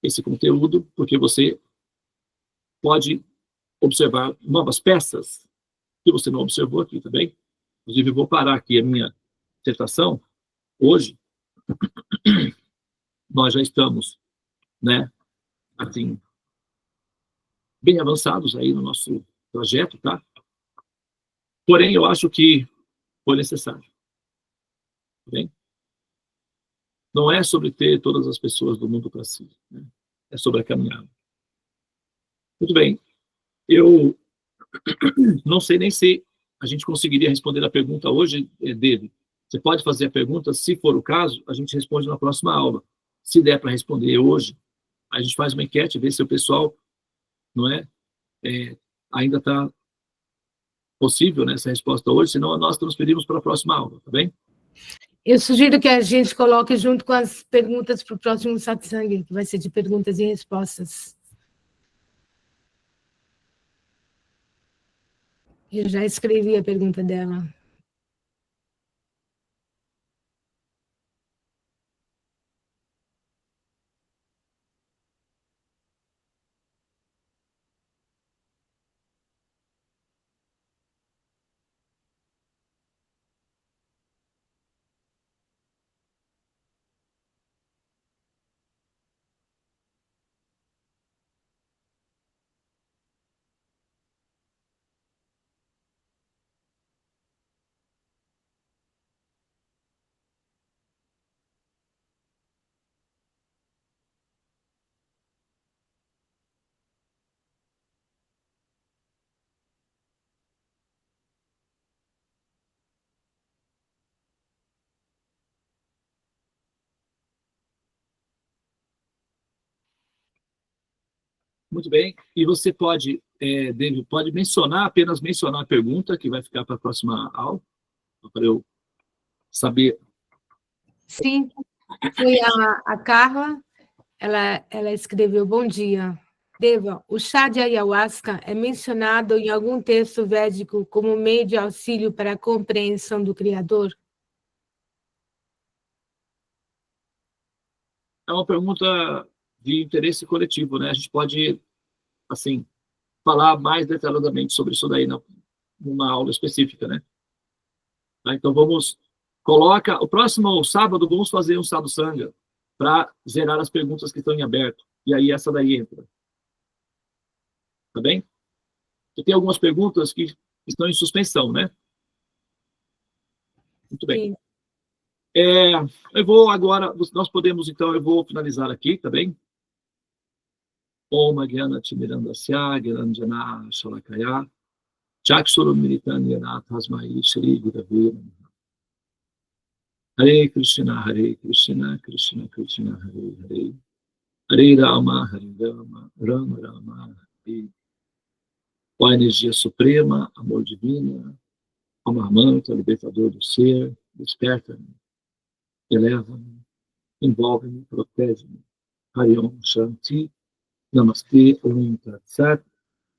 esse conteúdo, porque você pode observar novas peças que você não observou aqui também. Inclusive, eu vou parar aqui a minha dissertação. Hoje, nós já estamos, né, assim, bem avançados aí no nosso trajeto, tá? Porém, eu acho que foi necessário. Tá bem? Não é sobre ter todas as pessoas do mundo para si, né? É sobre a caminhada. Muito bem. Eu não sei nem se a gente conseguiria responder a pergunta hoje dele. Você pode fazer a pergunta, se for o caso, a gente responde na próxima aula. Se der para responder hoje, a gente faz uma enquete, vê se o pessoal, não ainda está possível, né, essa resposta hoje, senão nós transferimos para a próxima aula, tá bem? Eu sugiro que a gente coloque junto com as perguntas para o próximo satsang, que vai ser de perguntas e respostas. Eu já escrevi a pergunta dela. Muito bem. E você pode, David, pode apenas mencionar a pergunta que vai ficar para a próxima aula, para eu saber. Sim, foi a Carla, ela escreveu: bom dia. Deva, o chá de ayahuasca é mencionado em algum texto védico como meio de auxílio para a compreensão do Criador? É uma pergunta de interesse coletivo, né? A gente pode, assim, falar mais detalhadamente sobre isso daí numa aula específica, né? Tá? Então coloca, o próximo sábado vamos fazer um sadhu sanga para zerar as perguntas que estão em aberto. E aí essa daí entra. Tá bem? E tem algumas perguntas que estão em suspensão, né? Muito bem. Eu vou agora, nós podemos, então, eu vou finalizar aqui, tá bem? Om Gyana Timirandasya Gyananjana Shalakaya Chakshuru Militanyana Tasmai Shri Gurave Namaha. Hare Krishna, Krishna Krishna, Hare Hare. Hare Rama, Rama Rama, Hare. Ó energia suprema, amor divino, amamanta, libertador do ser, desperta-me, eleva-me, envolve-me, protege-me. Hare Om Shanti, Namastê, Om Tat Sat,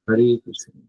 Hare Krishna.